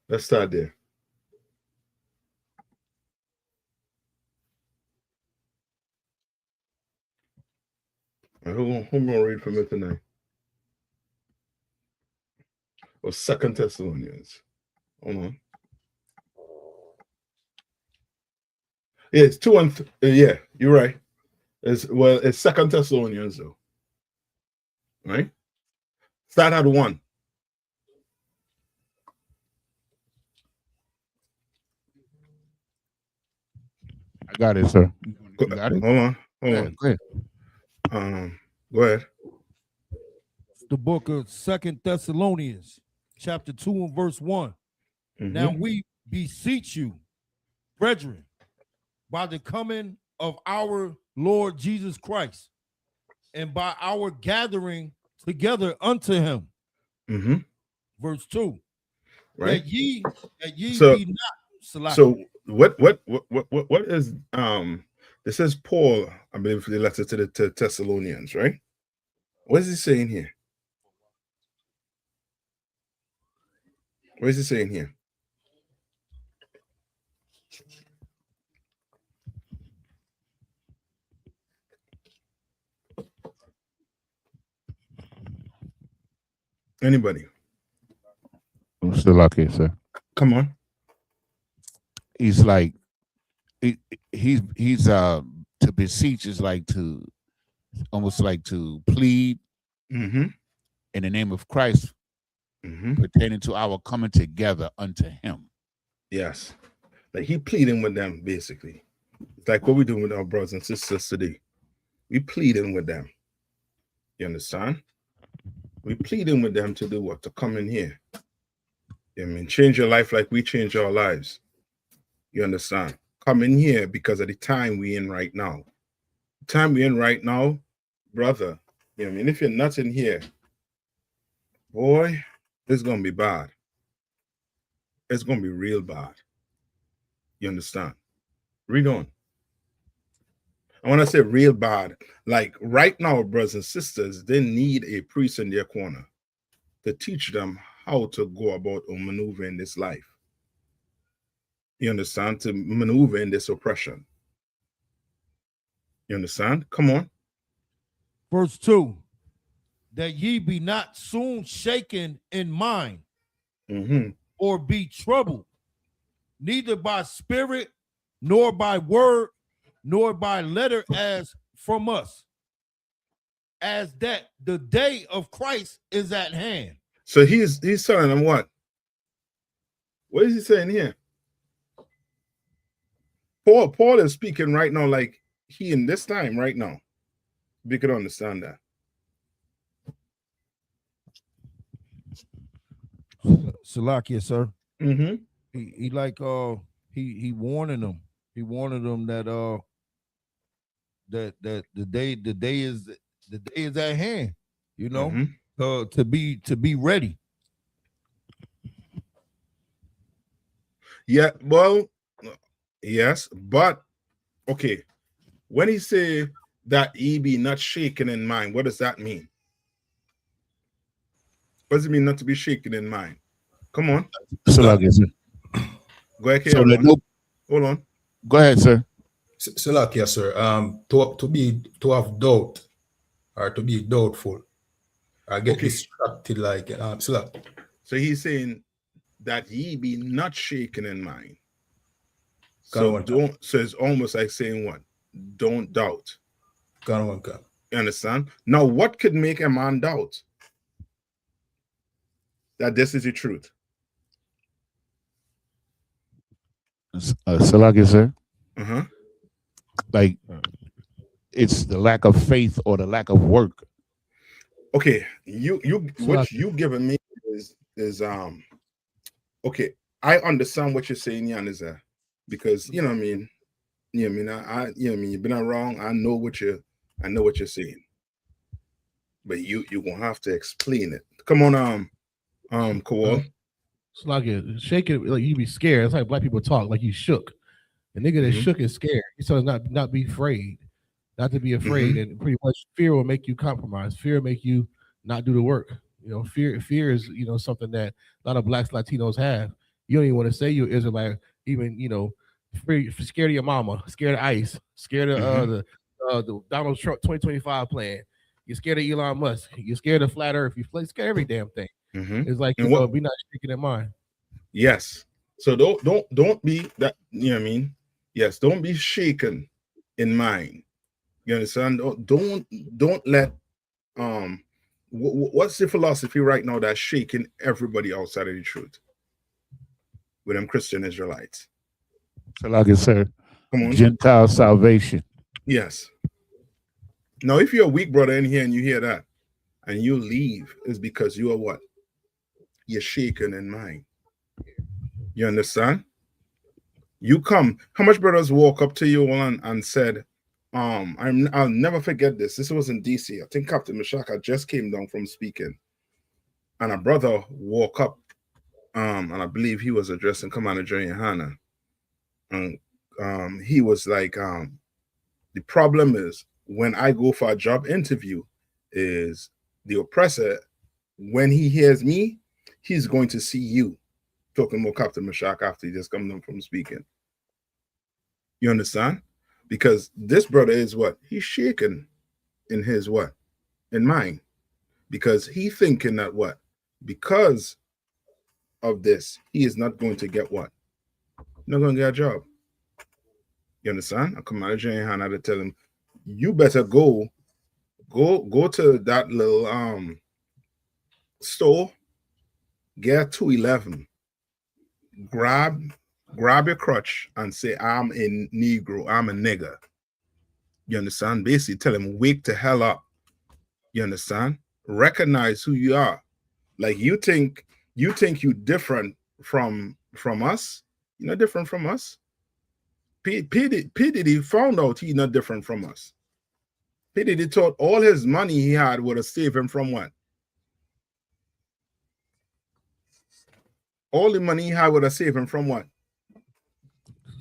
Let's start there. Who gonna read from it tonight? Or 2 Thessalonians. Hold on. Yeah, it's 2 and yeah, you're right. It's 2 Thessalonians though. Right? Start at 1. I got it, sir. You got it? Hold on. Go ahead. Go ahead. The book of 2 Thessalonians, chapter 2 and verse 1. Now we beseech you, brethren, by the coming of our Lord Jesus Christ, and by our gathering together unto him. Verse 2. Right. That ye So- be not. So what is this is Paul, I believe, the letter to the Thessalonians, right? What is he saying here? What is he saying here? Anybody? I'm still okay, sir. Come on. He's like, he's to beseech is like to, almost like to plead in the name of Christ, pertaining to our coming together unto him. Yes. Like he pleading with them, basically. It's like what we're doing with our brothers and sisters today. We pleading with them. You understand? We pleading with them to do what? To come in here. I mean, change your life like we change our lives. You understand? Come in here because of the time we're in right now. The time we're in right now, brother, you know what I mean? If you're not in here, boy, it's going to be bad. It's going to be real bad. You understand? Read on. And when I say real bad, like right now, brothers and sisters, they need a priest in their corner to teach them how to go about or maneuver in this life. You understand? To maneuver in this oppression. You understand? Come on. Verse 2. That ye be not soon shaken in mind, or be troubled, neither by spirit, nor by word, nor by letter as from us, as that the day of Christ is at hand. So he's telling them what? What is he saying here? Paul is speaking right now like he in this time right now. We could understand that. Salakia, sir. Mm-hmm. He like he warning them. He warning them that that the day is at hand. You know, to be ready. Yeah, well, yes, but okay. When he say that ye be not shaken in mind, what does that mean? What does it mean not to be shaken in mind? Come on. So okay, sir. Go ahead. So Hold on. Go ahead, sir. Salakia, sir. To have doubt or to be doubtful or get distracted, like Salakia. So he's saying that ye be not shaken in mind. So it's almost like saying what? Don't doubt. You understand? Now, what could make a man doubt that this is the truth? Salaki, sir. Uh-huh. Like, it's the lack of faith or the lack of work. Okay, you what Salaki. you giving me is okay. I understand what you're saying, Jan, is that because you know what I mean. You know what I mean? You know what I mean? You've been wrong. I know what you're saying. But you're gonna have to explain it. Come on, Kowal. Salaki, shake it like you be scared. It's like black people talk, like you shook. The nigga that Mhm. shook is scared. He told us not be afraid, not to be afraid, and pretty much fear will make you compromise. Fear will make you not do the work. You know, fear is something that a lot of blacks, Latinos have. You don't even want to say you're Israelite, even scared of your mama, scared of ICE, scared of the Donald Trump 2025 plan. You're scared of Elon Musk. You're scared of flat Earth. You're scared of every damn thing. It's like And what? be not shaking in mind. Yes. So don't be that. You know what I mean? Yes. Don't be shaken in mind. You understand? Don't let what's the philosophy right now that's shaking everybody outside of the truth with them Christian Israelites? Salaki, sir. Come on. Gentile salvation. Yes. Now, if you're a weak brother in here and you hear that and you leave, is because you are what? You're shaken in mind. You understand? You come. How much brothers walk up to you and said, I'll never forget this. This was in DC. I think Captain Mashaka just came down from speaking. And a brother walk up, and I believe he was addressing Commander General YAHANNA. And he was like, the problem is when I go for a job interview, is the oppressor, when he hears me, he's going to see you. Talking about Captain Mashak after he just come down from speaking. You understand? Because this brother is what? He's shaken in his what? In mind. Because he thinking that what? Because of this, he is not going to get what? Not going to get a job. You understand? I come out of Hannah to tell him, you better go to that little store, get 211, grab your crutch and say, I'm a Negro, I'm a nigger. You understand? Basically tell him, wake the hell up. You understand? Recognize who you are. Like you think you different from us. You're not different from us. P. Diddy found out he's not different from us. P. Diddy thought all his money he had would have saved him from what? All the money he had would have saved him from what?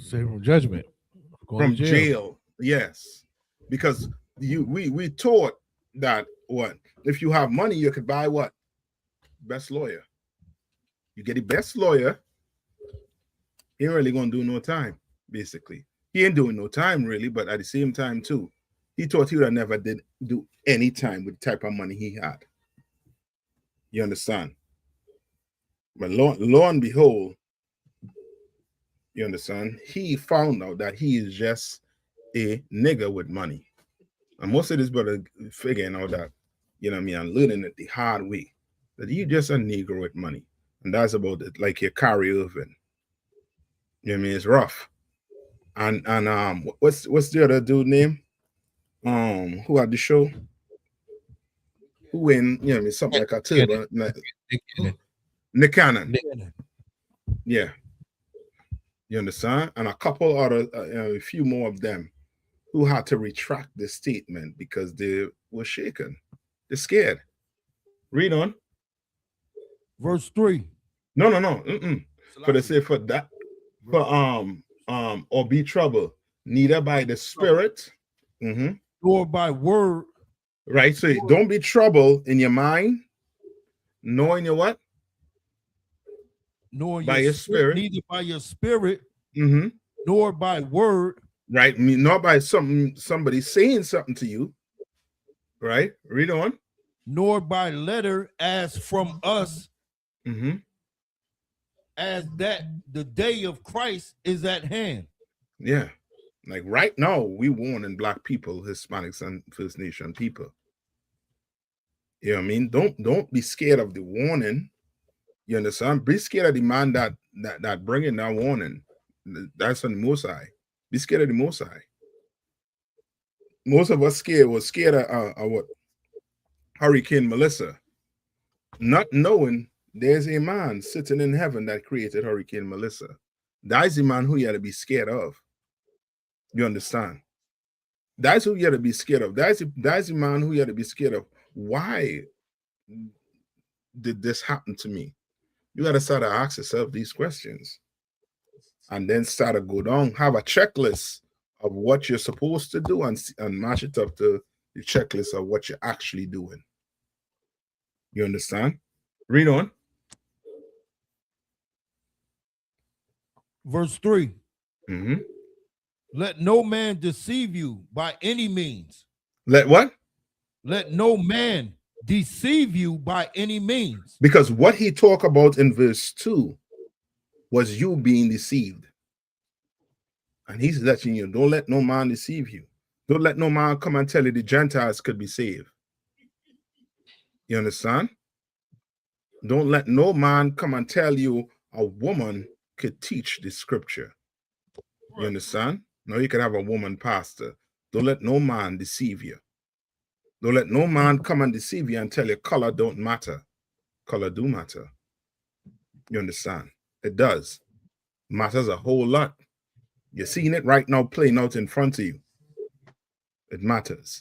Save from judgment. From jail. Yes. Because we taught that what? If you have money, you could buy what? Best lawyer. You get the best lawyer, he ain't really gonna do no time, basically. He ain't doing no time really, but at the same time too, he thought he would have never did do any time with the type of money he had. You understand? But lo and behold, you understand, he found out that he is just a nigger with money. And most of this brother figuring out that, you know what I mean, and learning it the hard way, that you just a Negro with money. And that's about it, like your Kyrie Irving. You know what I mean? It's rough. And what's the other dude name? Who had the show? Who win? You know what I mean? Something like a turbo. Nick Cannon. Yeah. You understand? And a couple other, a few more of them who had to retract the statement because they were shaken. They're scared. Read on. Verse 3. No. For they say for that, for or be troubled, neither by the spirit, nor by word. Right. So don't be troubled in your mind, nor in your what? Nor by your spirit. Neither by your spirit, nor by word. Right. Not by somebody saying something to you. Right. Read on. Nor by letter as from us, as that the day of Christ is at hand. Yeah. Like right now, we warning black people, Hispanics, and First Nation people. You know what I mean? Don't be scared of the warning. You understand? Be scared of the man that bringing that warning. That's on the Most High. Be scared of the Most High. Most of us was scared of what? Hurricane Melissa, not knowing there's a man sitting in heaven that created Hurricane Melissa. That's the man who you had to be scared of. You understand? That's who you had to be scared of. That's the man who you had to be scared of. Why did this happen to me? You got to start to ask yourself these questions, and then start to go down, have a checklist of what you're supposed to do, and match it up to the checklist of what you're actually doing. You understand? Read on. Verse 3. Mm-hmm. Let no man deceive you by any means. Let what? Let no man deceive you by any means. Because what he talked about in verse 2 was you being deceived. And he's letting you, don't let no man deceive you. Don't let no man come and tell you the Gentiles could be saved. You understand? Don't let no man come and tell you a woman could teach the scripture. You understand? Now you could have a woman pastor. Don't let no man deceive you. Don't let no man come and deceive you and tell you color don't matter. Color do matter. You understand? It does. Matters a whole lot. You're seeing it right now playing out in front of you. It matters.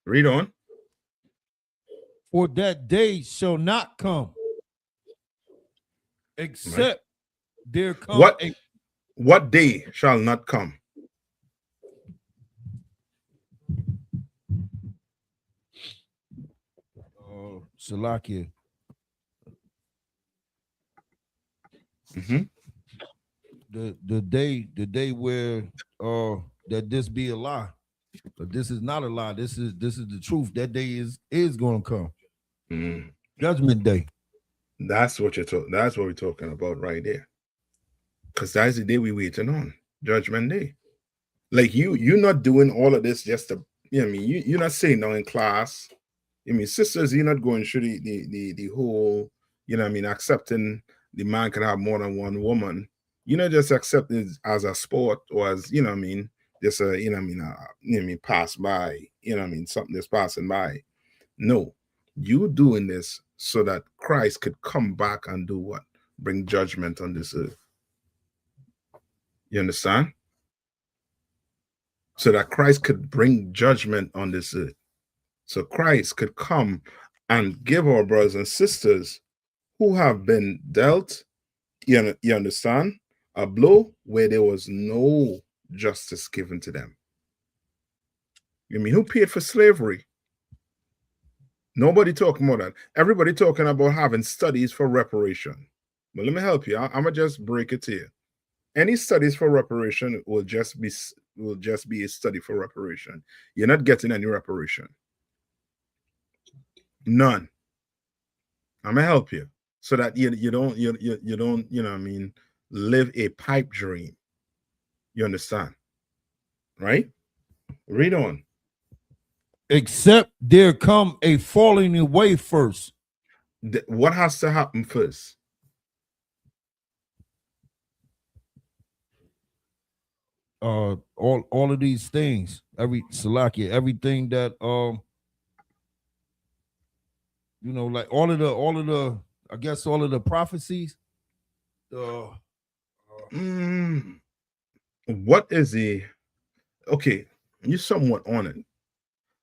Read on. For that day shall not come, except there come what day shall not come? Salakia. Mm-hmm. The day where that this be a lie, but this is not a lie. This is the truth. That day is going to come. Mm. Judgment day. That's what you're talking. That's what we're talking about right there. Because that's the day we're waiting on. Judgment day. Like you're not doing all of this just to, you know what I mean? You're not saying now in class. I mean, sisters, you're not going through the whole, you know what I mean, accepting the man can have more than one woman. You know, just accept it as a sport or as, you know what I mean, just a, you know what I mean, pass by, you know what I mean, something that's passing by. No, you doing this so that Christ could come back and do what? Bring judgment on this earth. You understand? So that Christ could bring judgment on this earth. So Christ could come and give our brothers and sisters who have been dealt, you understand, a blow where there was no justice given to them. You mean who paid for slavery? Nobody talking about that. Everybody talking about having studies for reparation. But let me help you. I'm gonna just break it to you. Any studies for reparation will just be a study for reparation. You're not getting any reparation. None. I'm gonna help you so that you don't you know what I mean, live a pipe dream. You understand? Right? Read on. Except there come a falling away first. What has to happen first? All of these things, everything that you know, like all of the I guess all of the prophecies. What is the okay? You're somewhat on it,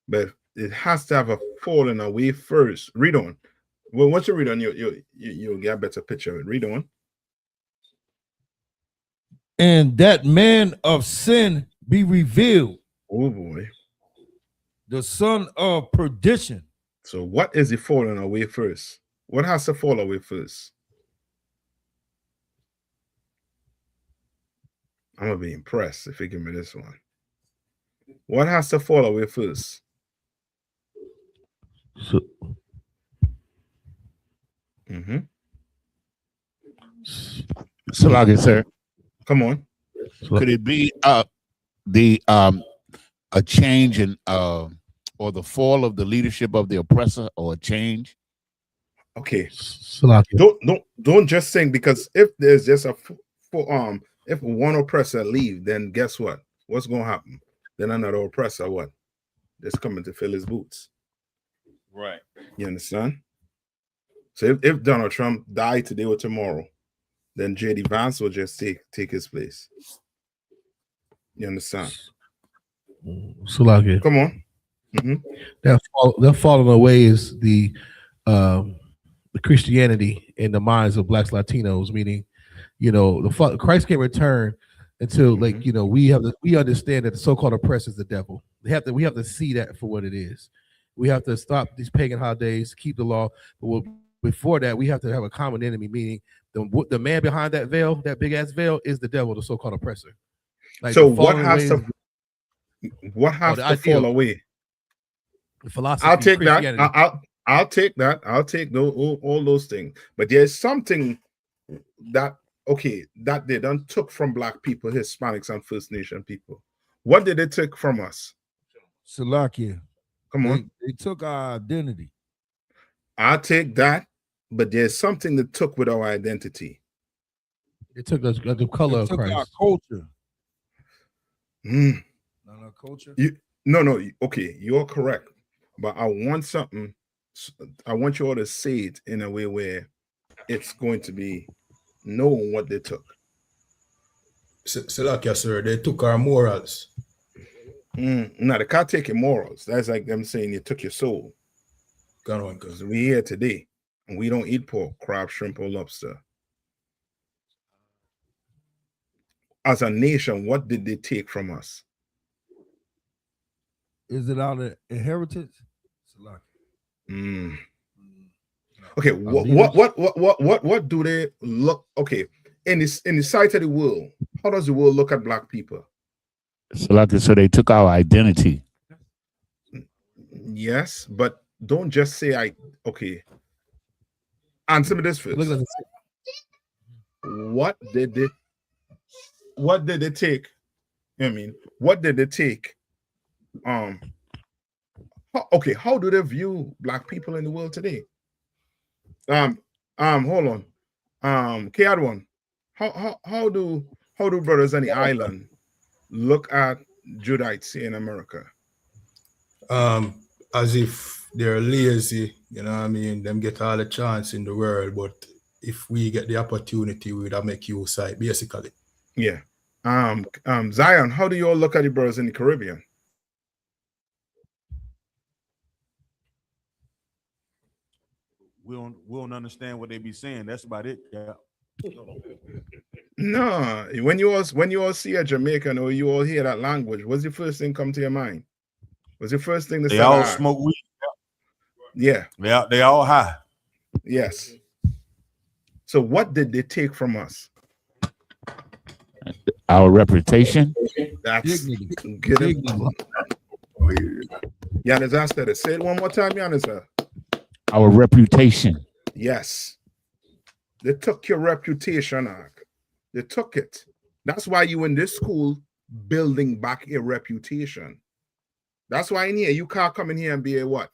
but it has to have a falling away first. Read on. Well, once you read on, you'll get a better picture of it. Read on. And that man of sin be revealed. Oh boy. The son of perdition. So what is the falling away first? What has to fall away first? I'm gonna be impressed if you give me this one. What has to fall away first? So, Salakia, sir. Come on. Could it be the a change in or the fall of the leadership of the oppressor, or a change. Okay. Salakia. Don't just think, because if there's just a if one oppressor leave, then guess what? What's gonna happen? Then another oppressor what? Just coming to fill his boots. Right. You understand? So if Donald Trump died today or tomorrow, then JD Vance will just take his place. You understand? Salakia. Come on. That falling away is the Christianity in the minds of blacks, Latinos, meaning, Christ can't return until we understand that the so-called oppressor is the devil. We have to see that for what it is. We have to stop these pagan holidays, keep the law, but before that, we have to have a common enemy, meaning the man behind that veil, that big ass veil, is the devil, the so-called oppressor. Like, so what has to fall away? The philosophy. I'll take that. I'll take that. I'll take all those things. But there's something that they done took from black people, Hispanics, and First Nation people. What did they take from us? Salakia. Come on. They took our identity. I'll take that. But there's something that took with our identity. It took us the color of Christ. Our culture. Not our culture. No. Okay, you're correct. But I want something. I want you all to say it in a way where it's going to be known what they took. Salakia, sir, they took our morals. No, they can't take your morals. That's like them saying you took your soul. Go on, because we're here today and we don't eat pork, crab, shrimp, or lobster. As a nation, what did they take from us? Is it our inheritance? Okay, what do they look? Okay, in the sight of the world, how does the world look at black people? So they took our identity. Yes, but don't just say okay. Answer me this first. What did they take? I mean, what did they take? How do they view black people in the world today? Hold on. K1, how do brothers on the island look at Judites in America? As if they're lazy, you know what I mean? Them get all the chance in the world, but if we get the opportunity, we would make use of it, basically. Yeah. Zion, how do you all look at the brothers in the Caribbean? We don't understand what they be saying. That's about it. Yeah. No, when you all see a Jamaican or you all hear that language, what's the first thing come to your mind? What's the first thing they all smoke weed? Yeah. They all high. Yes. So what did they take from us? Our reputation. That's good. Yanis asked that. Say it one more time, Yanis. Our reputation. Yes. They took your reputation, Ark. They took it. That's why you in this school building back a reputation. That's why in here you can't come in here and be a what?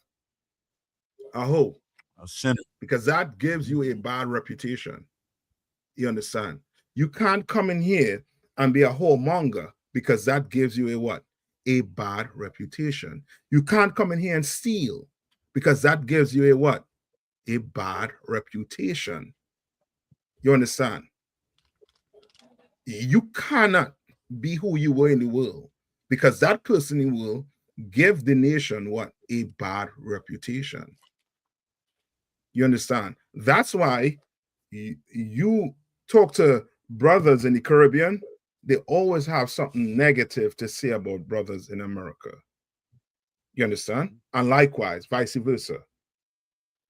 A hoe. A sinner. Because that gives you a bad reputation. You understand? You can't come in here and be a whoremonger because that gives you a what? A bad reputation. You can't come in here and steal because that gives you a what? A bad reputation. You understand? You cannot be who you were in the world because that person in the world gave the nation what? A bad reputation. You understand? That's why you talk to brothers in the Caribbean, they always have something negative to say about brothers in America. You understand? And likewise, vice versa.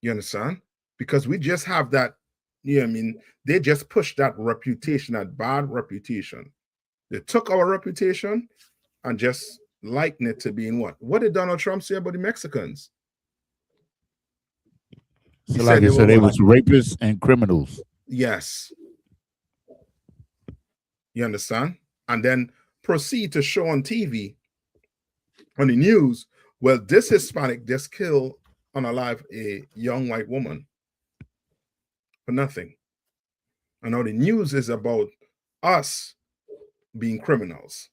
You understand? Because we just have that, you know what I mean? They just push that reputation, that bad reputation. They took our reputation and just liken it to being what? What did Donald Trump say about the Mexicans? So like I said, they was rapists and criminals. Yes. You understand? And then proceed to show on TV, on the news, well, this Hispanic just killed unalive a young white woman for nothing. And now the news is about us being criminals.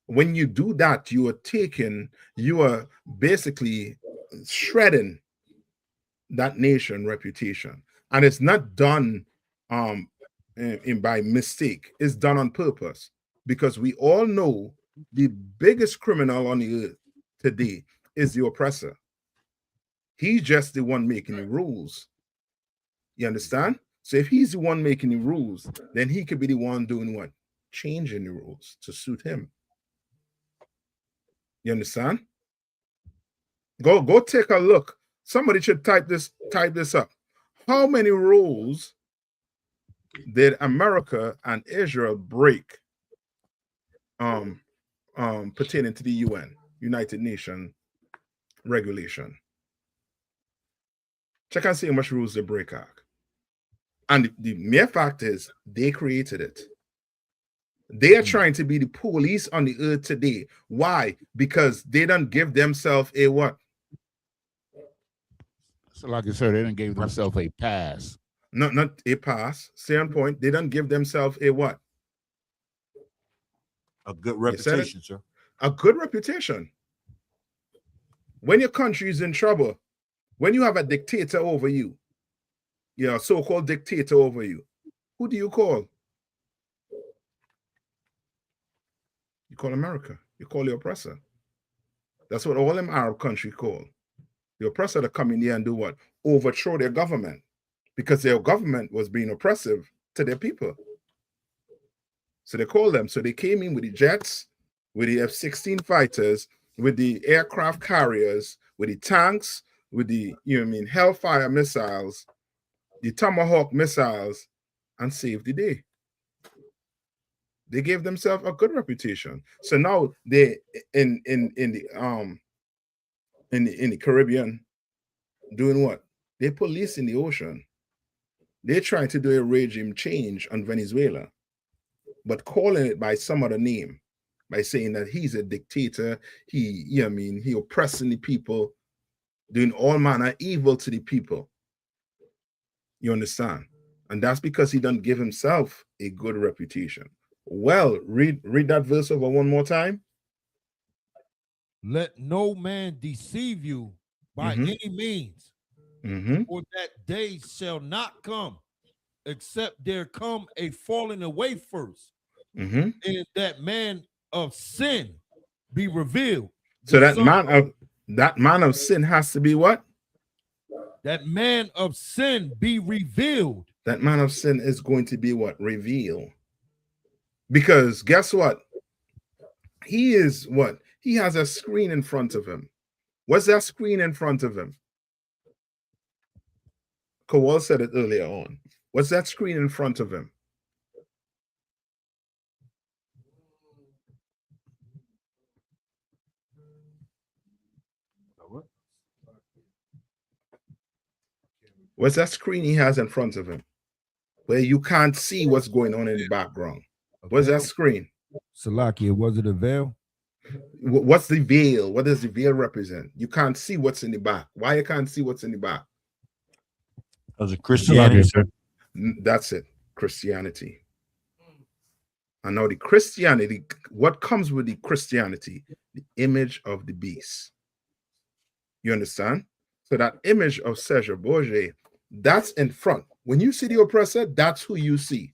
When you do that, you are basically shredding that nation reputation. And it's not done by mistake. It's done on purpose, because we all know the biggest criminal on the earth today is the oppressor. He's just the one making the rules. You understand? So if he's the one making the rules, then he could be the one doing what? Changing the rules to suit him. You understand? Go take a look. Somebody should type this up. How many rules did America and Israel break pertaining to the UN, United Nations regulation? Check and see how much rules they break out. And the mere fact is they created it. They are trying to be the police on the earth today. Why? Because they don't give themselves a what? So like I said, they didn't give themselves a pass. Not a pass. Stay on point. They don't give themselves a what? A good reputation, sir. A good reputation. When your country is in trouble, when you have a dictator over you, a so-called dictator over you, who do you call? You call America. You call the oppressor. That's what all them Arab countries call. The oppressor to come in there and do what? Overthrow their government, because their government was being oppressive to their people. So they called them. So they came in with the jets, with the F-16 fighters, with the aircraft carriers, with the tanks, with the, Hellfire missiles, the Tomahawk missiles, and saved the day. They gave themselves a good reputation. So now they in the Caribbean doing what? They're policing the ocean. They're trying to do a regime change on Venezuela, but calling it by some other name, by saying that he's a dictator, he oppressing the people, doing all manner of evil to the people. You understand? And that's because he doesn't give himself a good reputation. Well, read that verse over one more time. Let no man deceive you by any means, for that day shall not come, except there come a falling away first, and that man of sin be revealed. So that man of sin has to be what? That man of sin be revealed. That man of sin is going to be what? Revealed. Because guess what? He is what? He has a screen in front of him. What's that screen in front of him? Kowal said it earlier on. What's that screen in front of him? What's that screen he has in front of him, where you can't see what's going on in the background? What's that screen? Salakia, was it a veil? What's the veil? What does the veil represent? You can't see what's in the back. Why you can't see what's in the back? As a Christianity, sir. That's it. Christianity. And now the Christianity, what comes with the Christianity? The image of the beast. You understand? So that image of Serge Bourget, that's in front. When you see the oppressor, that's who you see.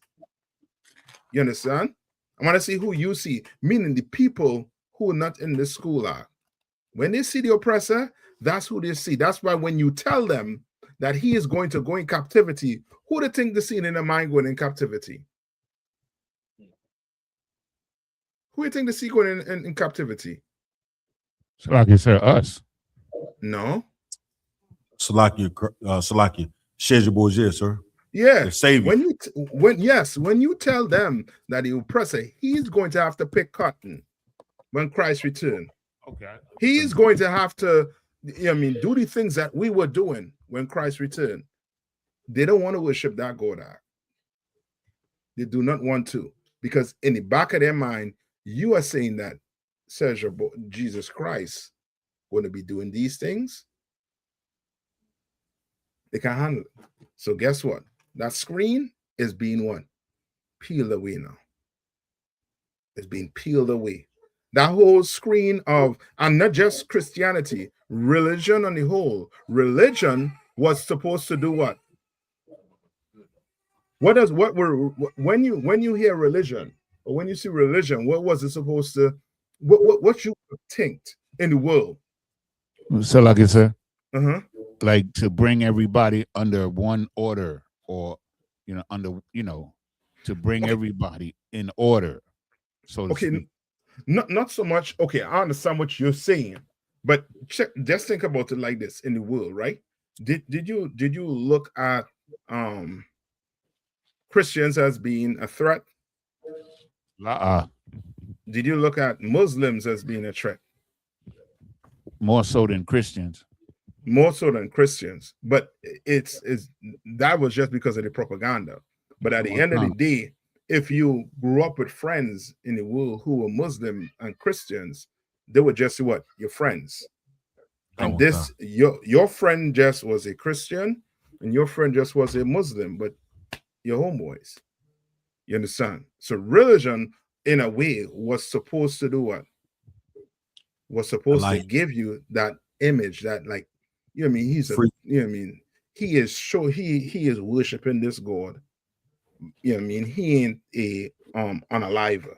You understand? I want to see who you see, meaning the people who are not in the school are. When they see the oppressor, that's who they see. That's why when you tell them that he is going to go in captivity, who do you think they see in their mind going in captivity? Who do you think they see going in captivity? So like you said, us. No. Salakia, Serge Bourget, sir. Yeah. The savior. When you tell them that the oppressor, he's going to have to pick cotton when Christ returns. Okay. He's going to have to, do the things that we were doing when Christ returned. They don't want to worship that God. They do not want to, because in the back of their mind, you are saying that Jesus Christ going to be doing these things, they can't handle it. So guess what? That screen is being what? Peeled away now. It's being peeled away. That whole screen of, and not just Christianity, religion on the whole. Religion was supposed to do what? When you hear religion, or when you see religion, what was it supposed to, what you think in the world? So like I said, Uh-huh. like to bring everybody under one order, or to bring everybody in order. So to Okay, speak. not so much. Okay, I understand what you're saying, but just think about it like this in the world, right? Did you look at Christians as being a threat? Did you look at Muslims as being a threat? More so than Christians. More so than Christians, but it's that was just because of the propaganda. But at the end of the day, if you grew up with friends in the world who were Muslim and Christians, they were just what? Your friends. And this your friend just was a Christian, and your friend just was a Muslim, but you're homeboys. You understand? So religion, in a way, was supposed to do what? Was supposed to give you that image that, like, you know what I mean, he's a, you know what I mean, he is worshiping this God. You know what I mean? He ain't a unaliver.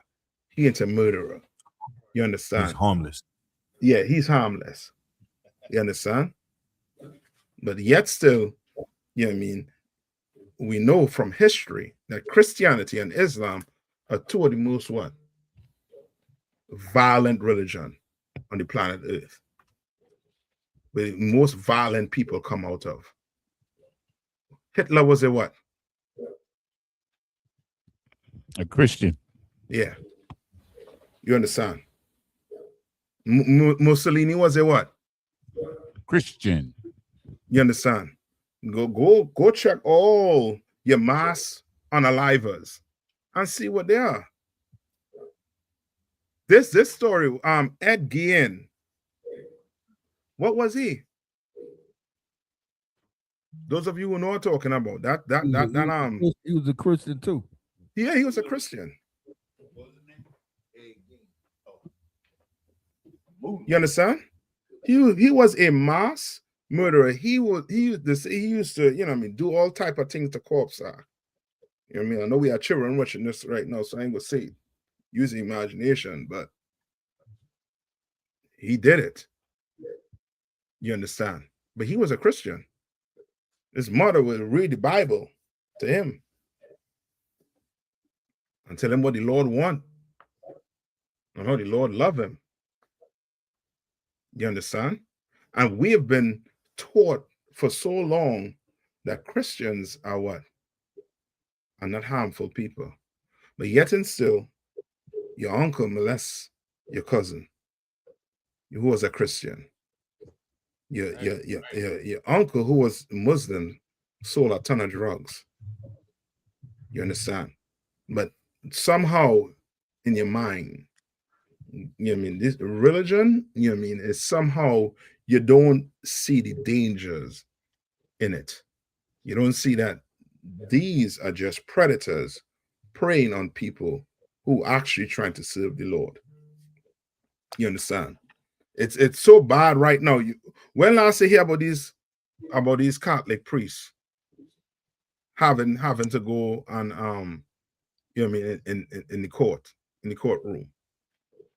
He ain't a murderer. You understand? He's harmless. Yeah, he's harmless. You understand? But yet still, you know what I mean, we know from history that Christianity and Islam are two of the most what? Violent religion on the planet Earth. Where most violent people come out of. Hitler was a what? A Christian. Yeah. You understand? Mussolini was a what? Christian. You understand? Go check all your mass unalivers and see what they are. This story, Ed Gein, what was he? Those of you who know what I'm talking about, he was a Christian too. Yeah, he was a Christian. You understand? He was a mass murderer. He used to, you know what I mean, do all type of things to corpse. You know what I mean? I know we have children watching this right now, so I ain't gonna say use the imagination, but he did it. You understand? But he was a Christian. His mother would read the Bible to him and tell him what the Lord want and how the Lord love him. You understand? And we have been taught for so long that Christians are what? Are not harmful people. But yet and still, your uncle molests your cousin who was a Christian. Your uncle who was Muslim sold a ton of drugs. You understand? But somehow in your mind, you know what I mean, this religion, you know what I mean, is somehow you don't see the dangers in it. You don't see that these are just predators preying on people who actually trying to serve the Lord. You understand? It's so bad right now. When last I hear about these Catholic priests having to go and you know what I mean, in the courtroom,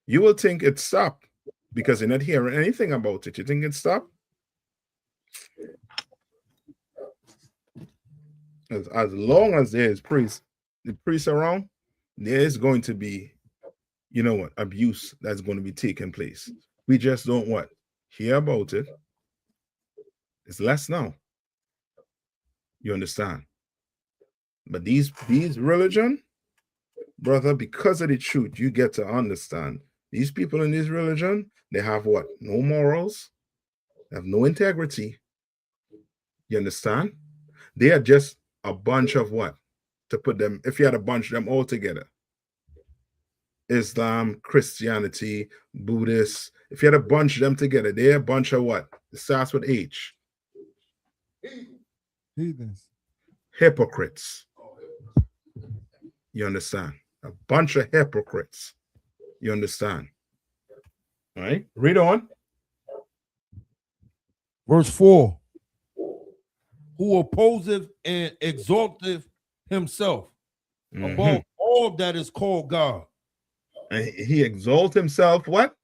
you will think it stopped because you're not hearing anything about it. You think it stopped? As long as there's the priests around, there's going to be, you know what, abuse that's going to be taking place. We just don't what? Hear about it. It's less now. You understand? But these religion, brother, because of the truth, you get to understand these people in this religion, they have what? No morals, they have no integrity. You understand? They are just a bunch of what? To put them, if you had a bunch of them all together, Islam, Christianity, Buddhists. If you had a bunch of them together, they're a bunch of what? It starts with H. Heathens. Hypocrites. You understand? A bunch of hypocrites. You understand? All right, read on. Verse 4. Who opposeth and exalteth himself above all that is called God. And he exalts himself, what?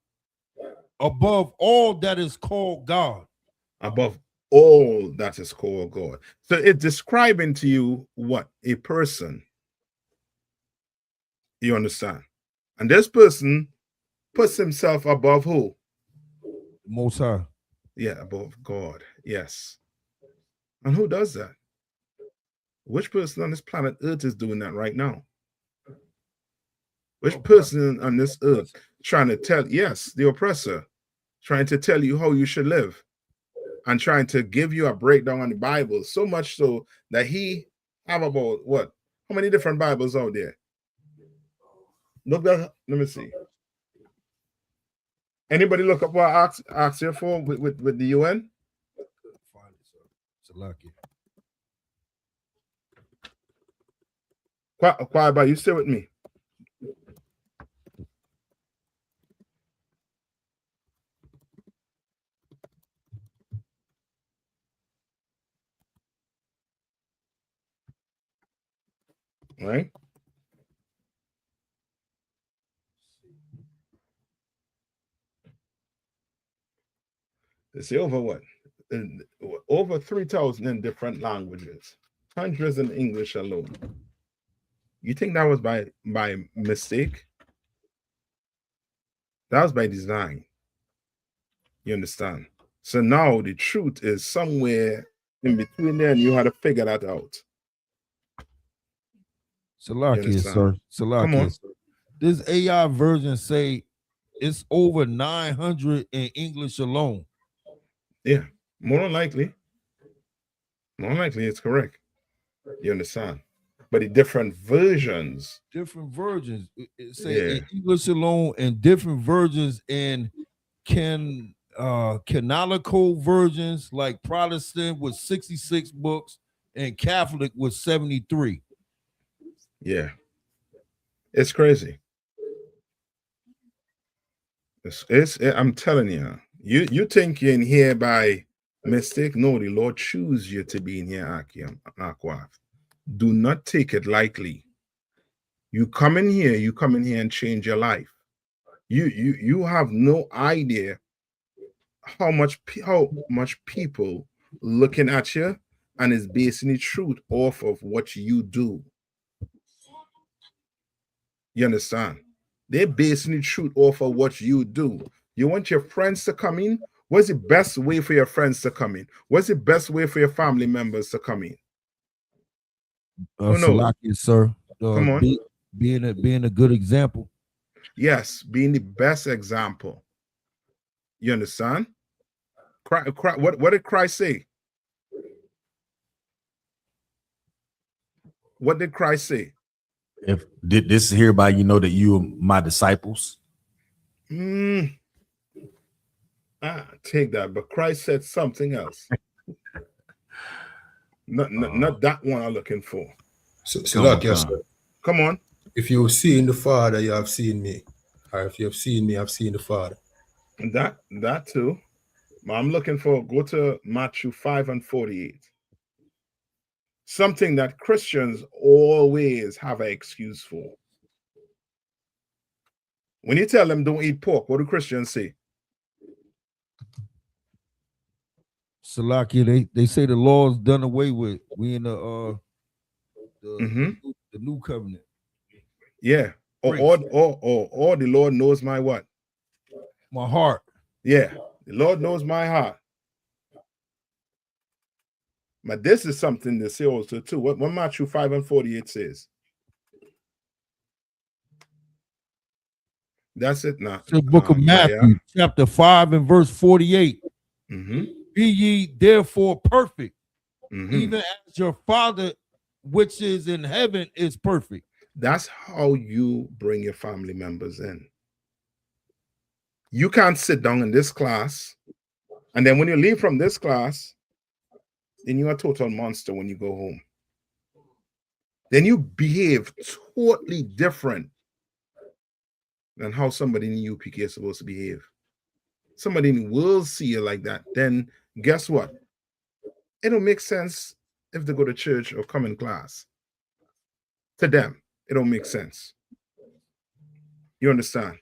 Above all that is called God. Above all that is called God. So it's describing to you what? A person. You understand? And this person puts himself above who? Most High. Yeah, above God. Yes. And who does that? Which person on this planet Earth is doing that right now? Which person on this earth trying to tell, yes, the oppressor, trying to tell you how you should live and trying to give you a breakdown on the Bible, so much so that he have about what? How many different Bibles out there? Look at, let me see. Anybody look up what I asked here for with the UN? It's lucky. Quiet, but you stay with me. Right? It's over what? Over 3,000 in different languages, hundreds in English alone. You think that was by mistake? That was by design. You understand? So now the truth is somewhere in between there, and you had to figure that out. Salakia, sir. Salakia. Come on. This AI version say it's over 900 in English alone. Yeah, more than likely. More than likely, it's correct. You understand? But the different versions. Different versions. It say in English alone, and different versions in canonical versions, like Protestant with 66 books and Catholic with 73. Yeah. It's crazy. I'm telling you, you think you're in here by mistake? No, the Lord choose you to be in here, Akwaf. Do not take it lightly. You come in here and change your life. You have no idea how much people looking at you and is basing the truth off of what you do. You understand? They're basing the truth off of what you do. You want your friends to come in? What's the best way for your friends to come in? What's the best way for your family members to come in? Salakia, sir. Come on. Being a good example. Yes, being the best example. You understand? What did Christ say? What did Christ say? If this is hereby you know that you are my disciples. Take that. But Christ said something else. Not that one I'm looking for. Come on. If you've seen the Father, you have seen me. Or if you have seen me, I've seen the Father. That too. I'm looking for, go to Matthew 5:48. Something that Christians always have an excuse for. When you tell them don't eat pork, what do Christians say? Salakia, they say the law is done away with. We in the new covenant. Yeah. Or the Lord knows my what? My heart. Yeah. The Lord knows my heart. But this is something to say also too. What Matthew 5:48 says. That's it now. The book of Matthew, chapter 5 and verse 48. Be ye therefore perfect, even as your Father which is in heaven is perfect. That's how you bring your family members in. You can't sit down in this class, and then when you leave from this class, then you're a total monster when you go home. Then you behave totally different than how somebody in the UPK is supposed to behave. Somebody in the world see you like that, then guess what? It don't make sense if they go to church or come in class. To them, it don't make sense. You understand?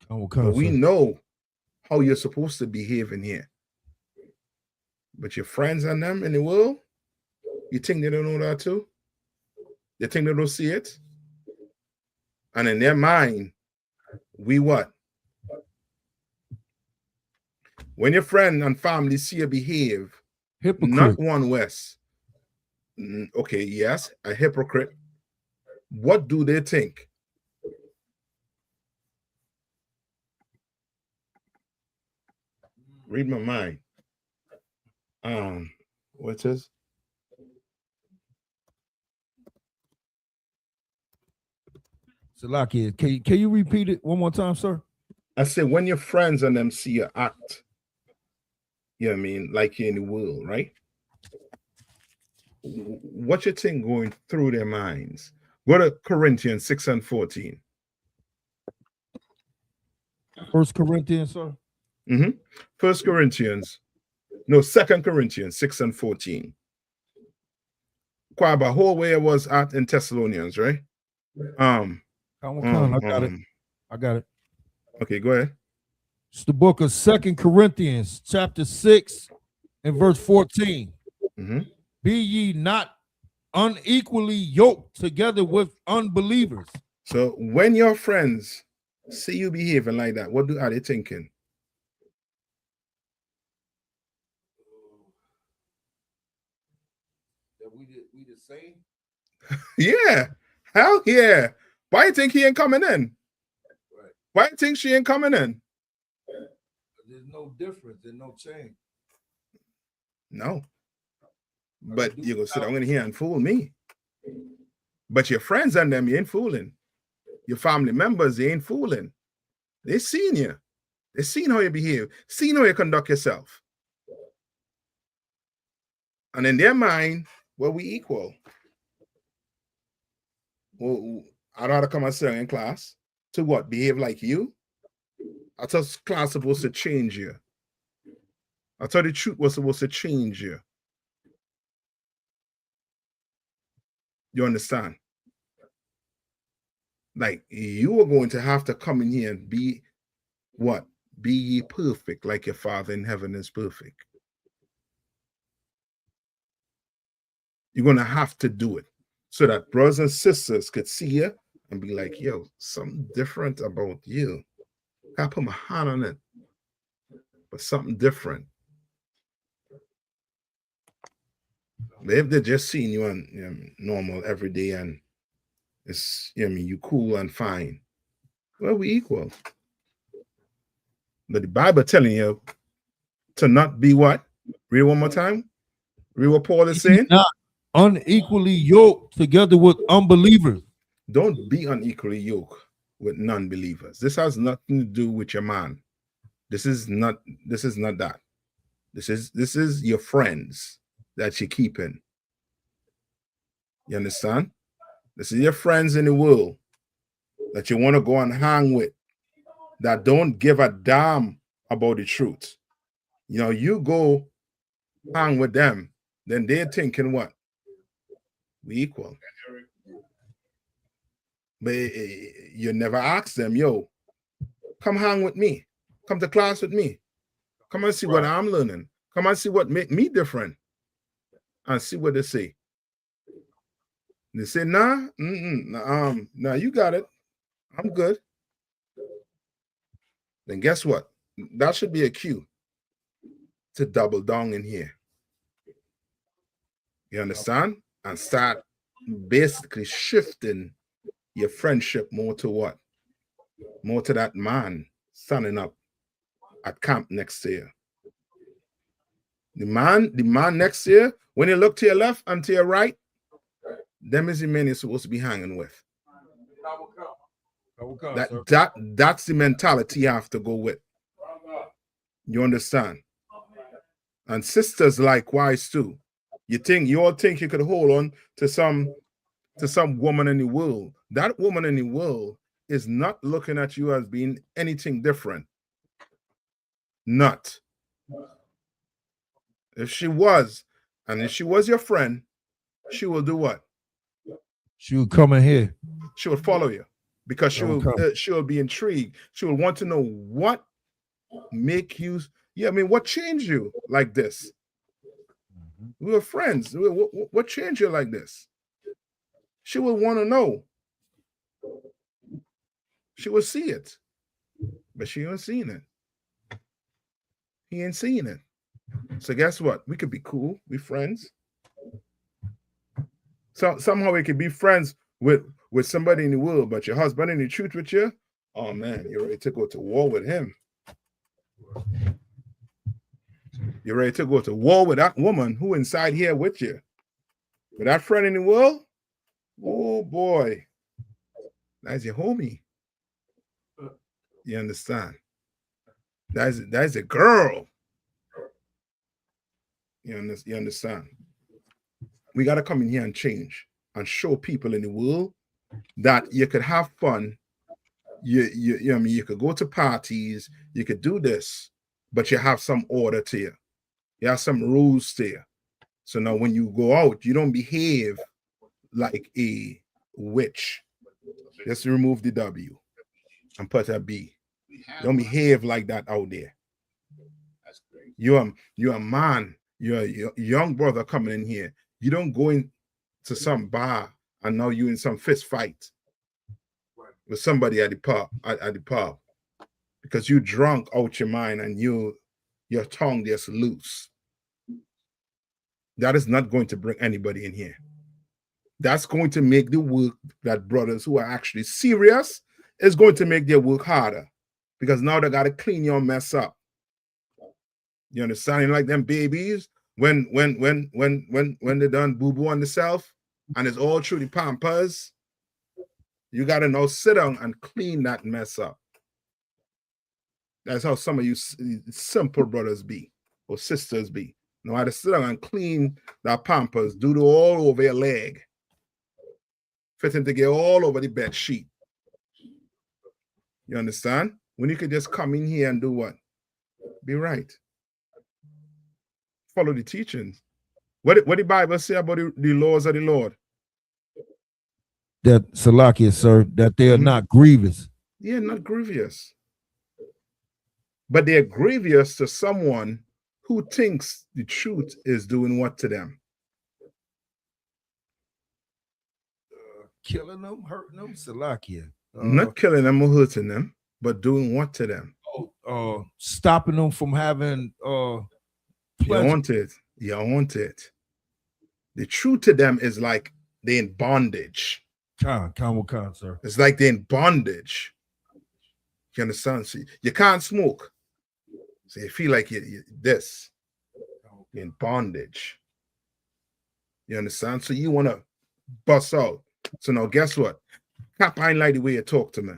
But we know how you're supposed to behave in here. But your friends and them in the world, you think they don't know that too? They think they don't see it? And in their mind, we what? When your friend and family see you behave, Hypocrite. not one West. Okay, yes, a hypocrite. What do they think? Read my mind. What is? Salaki, can you repeat it one more time, sir? I say when your friends and them see you act, you know what I mean, like you're in the world, right? What you think going through their minds? Go to Corinthians 6 and 14. 1 Corinthians, sir. 2 Corinthians 6 and 14. Quite a whole way I was at in Thessalonians, right? I got it. I got it. Okay, go ahead. It's the book of 2 Corinthians, chapter 6 and verse 14. Be ye not unequally yoked together with unbelievers. So when your friends see you behaving like that, what are they thinking? That we the same? Yeah, hell yeah. Why you think he ain't coming in? Right. Why you think she ain't coming in? There's no difference, there's no change. No. But you go sit down in here and fool me. But your friends and them, you ain't fooling. Your family members, you ain't fooling. They seen you. They seen how you behave, seen how you conduct yourself. And in their mind, well, we equal. Well, I'd rather come and sit in class to what? Behave like you? I thought class supposed to change you. I thought the truth was supposed to change you. You understand? Like you are going to have to come in here and be what? Be ye perfect like your Father in heaven is perfect. You're going to have to do it so that brothers and sisters could see you and be like, yo, something different about you. I put my hand on it, but something different. But if they're just seeing you on normal every day and it's, you cool and fine, well, we equal. But the Bible telling you to not be what? Read one more time. Read what Paul is saying. Not unequally yoked together with unbelievers. Don't be unequally yoked with non-believers. This has nothing to do with your man. This is not that. This is your friends that you're keeping. You understand? This is your friends in the world that you want to go and hang with that don't give a damn about the truth. You go hang with them, then they're thinking what? We equal. But you never ask them, yo, come hang with me. Come to class with me. Come and see what I'm learning. Come and see what make me different. And see what they say. They say, nah, you got it. I'm good. Then guess what? That should be a cue to double down in here. You understand? And start basically shifting your friendship more to what? More to that man standing up at camp next year. The man next year, when you look to your left and to your right, Them is the men you're supposed to be hanging with. Sir. That's the mentality you have to go with. You understand? And sisters likewise too. You all think you could hold on to some woman in the world. That woman in the world is not looking at you as being anything different. Not. If she was, and if she was your friend, she will do what? She would come in here. She will follow you because she will be intrigued. She will want to know what make you. Yeah, I mean, what changed you like this? We were friends. What changed you like this? She will want to know. She will see it, but she ain't seen it. He ain't seen it. So guess what? We could be cool. We friends. So somehow we could be friends with somebody in the world, but your husband in the truth with you. Oh man, you're ready to go to war with him. You're ready to go to war with that woman who inside here with you. With that friend in the world, oh boy, that's your homie. You understand? That's a girl. You understand? We got to come in here and change and show people in the world that you could have fun. You could go to parties, you could do this, but you have some order to you. You have some rules to you. So now when you go out, you don't behave like a witch. Just remove the W and put a B. Don't behave like that out there. You're a man. You're a young brother coming in here. You don't go into some bar and now you in some fist fight with somebody at the pub because you drunk out your mind and your tongue just loose. That is not going to bring anybody in here. That's going to make the work that brothers who are actually serious is going to make their work harder because now they got to clean your mess up. You understand? Like them babies when they done boo-boo on themselves and it's all through the pampers, you got to now sit down and clean that mess up. That's how some of you simple brothers be or sisters be. Know how to sit down and clean that pampers, do it all over your leg, fitting to get all over the bed sheet. You understand? When you could just come in here and do what? Be right. Follow the teachings. What the Bible say about the laws of the Lord? That Salakia, sir, that they are not grievous. Yeah, not grievous. But they're grievous to someone who thinks the truth is doing what to them? Killing them, hurting them, Salakia. Not killing them or hurting them, but doing what to them? Stopping them from having pleasure. You want it. The truth to them is like they're in bondage. Sir. It's like they're in bondage. You understand? See, you can't smoke. So you feel like you're in bondage. You understand? So you want to bust out. So now guess what? Cap, I ain't like the way you talk to me.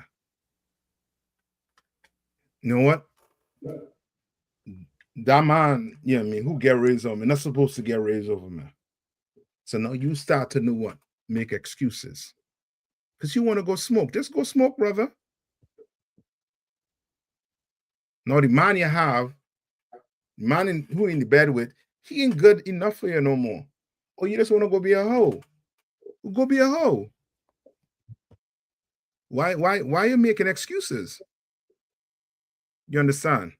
You know what? That man, who get raised over me, not supposed to get raised over me. So now you start to know what? Make excuses. Because you want to go smoke. Just go smoke, brother. Now the man you have, who in the bed with, he ain't good enough for you no more. Or you just want to go be a hoe. Go be a hoe. Why are you making excuses? You understand?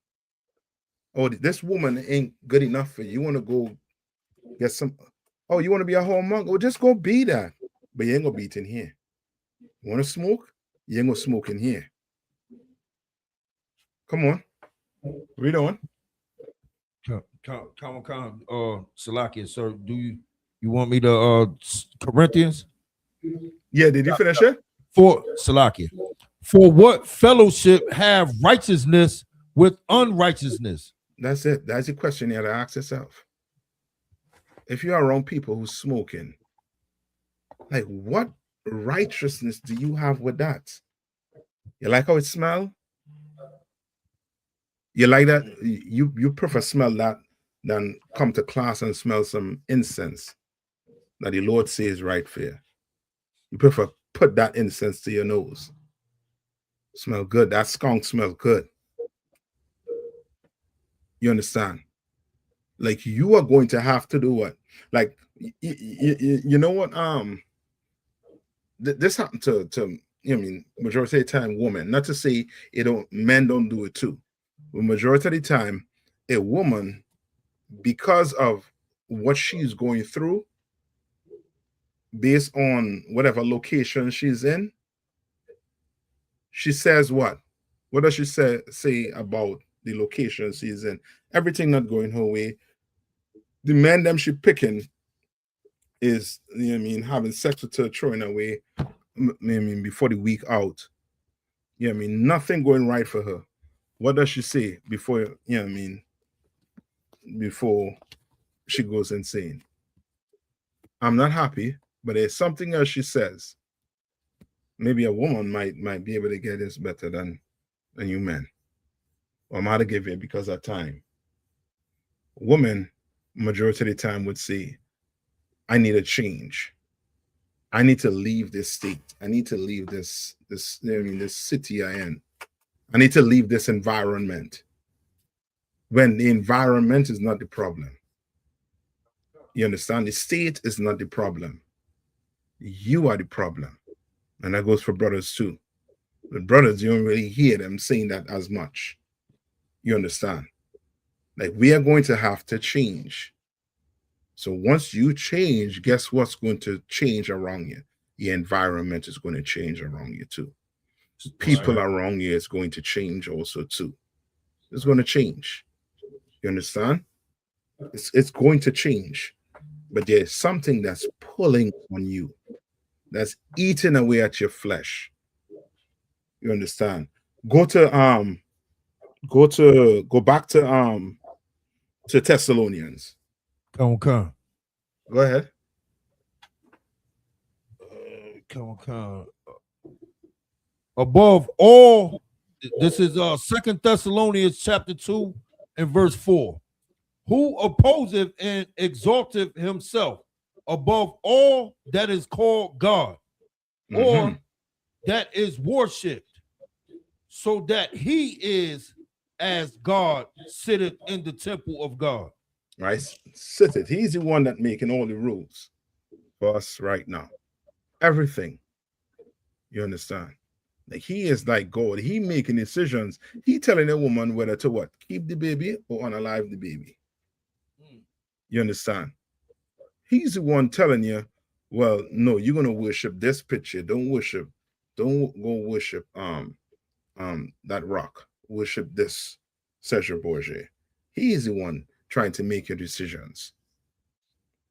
Oh, this woman ain't good enough for you. You want to go get some. Oh, you want to be a hoe monk? Well, just go be that. But you ain't gonna be it in here. You want to smoke? You ain't gonna smoke in here. Come on. Read on. Salakia, sir, do you want me to Corinthians? Yeah, did you finish it? For Salakia. For what fellowship have righteousness with unrighteousness? That's it. That's the question you have to ask yourself. If you are around people who's smoking, Like, what righteousness do you have with that? You like how it smells? You like that? You prefer smell that than come to class and smell some incense that the Lord says right for you. You prefer put that incense to your nose. Smell good. That skunk smells good. You understand? Like, you are going to have to do what? Like, you know what? This happened to I mean, majority of the time, women. Not to say men don't do it too. But majority of the time, a woman, because of what she's going through, based on whatever location she's in, she says what? What does she say about the location she's in? Everything not going her way. The man them she picking is, you know what I mean, having sex with her, throwing away, I mean, before the week out. You know what I mean? Nothing going right for her. What does she say before, you know what I mean, before she goes insane? I'm not happy, but there's something else she says. Maybe a woman might be able to get this better than you men. Or I'm out to give it because of time. Women, majority of the time, would say, I need a change. I need to leave this state. I need to leave this city I am. I need to leave this environment. When the environment is not the problem. You understand? The state is not the problem. You are the problem. And that goes for brothers too. The brothers, you don't really hear them saying that as much. You understand? Like, we are going to have to change. So once you change, guess what's going to change around you? The environment is going to change around you too. People around you is going to change also too. It's going to change. You understand? It's going to change. But there's something that's pulling on you, that's eating away at your flesh. You understand? Go back to Thessalonians. Come. Go ahead. Come. Above all, this is 2 Thessalonians chapter 2 and verse 4. Who opposeth and exalteth himself above all that is called God, or that is worshipped, so that he is as God sitteth in the temple of God. Right? Sitteth. He's the one that making all the rules for us right now. Everything. You understand? Like, he is like God. He making decisions. He telling a woman whether to what? Keep the baby or unalive the baby. You understand? He's the one telling you, well, no, you're gonna worship this picture. Don't go worship that rock. Worship this, Serge Borgia. He is the one trying to make your decisions.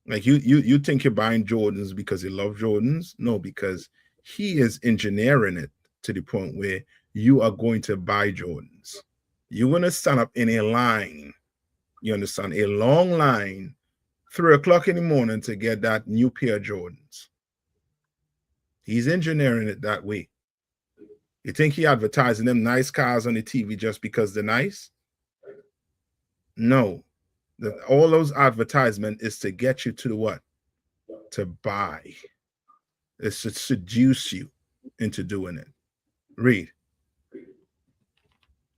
Like, you think you're buying Jordans because you love Jordans? No, because he is engineering it to the point where you are going to buy Jordans. You're gonna stand up in a line. You understand? A long line, 3 o'clock in the morning to get that new pair of Jordans. He's engineering it that way. You think he advertising them nice cars on the TV just because they're nice? No. All those advertisement is to get you to the what? To buy. It's to seduce you into doing it. Read.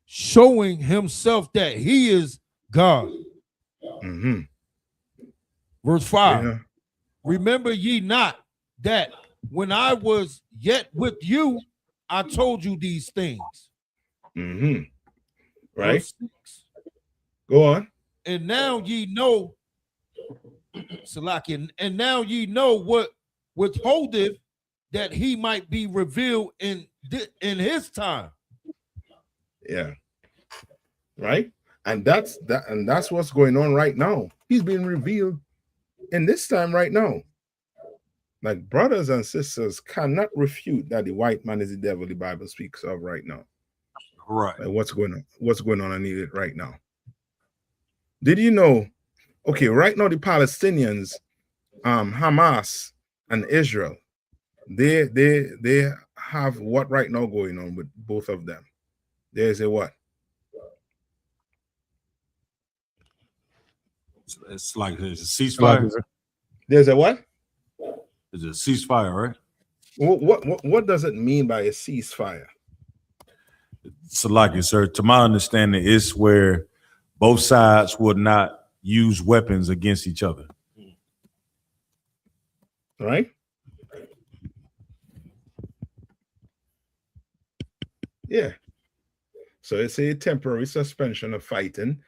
Showing himself that he is God. Verse 5. Yeah. Remember ye not that when I was yet with you, I told you these things. Right. Verse 6. Go on. And now ye know, Salakia, and now ye know what withholdeth, that he might be revealed in his time. Yeah. Right? And that's what's going on right now. He's being revealed in this time right now. Like, brothers and sisters cannot refute that the white man is the devil the Bible speaks of right now. Right. Like, what's going on? I need it right now. Did you know? Okay, right now the Palestinians, Hamas and Israel, They have what right now going on with both of them. There's a what? It's like there's a ceasefire. There's a what? There's a ceasefire, right? What does it mean by a ceasefire? Salaki, sir. To my understanding, it's where both sides would not use weapons against each other. Right? Yeah. So it's a temporary suspension of fighting,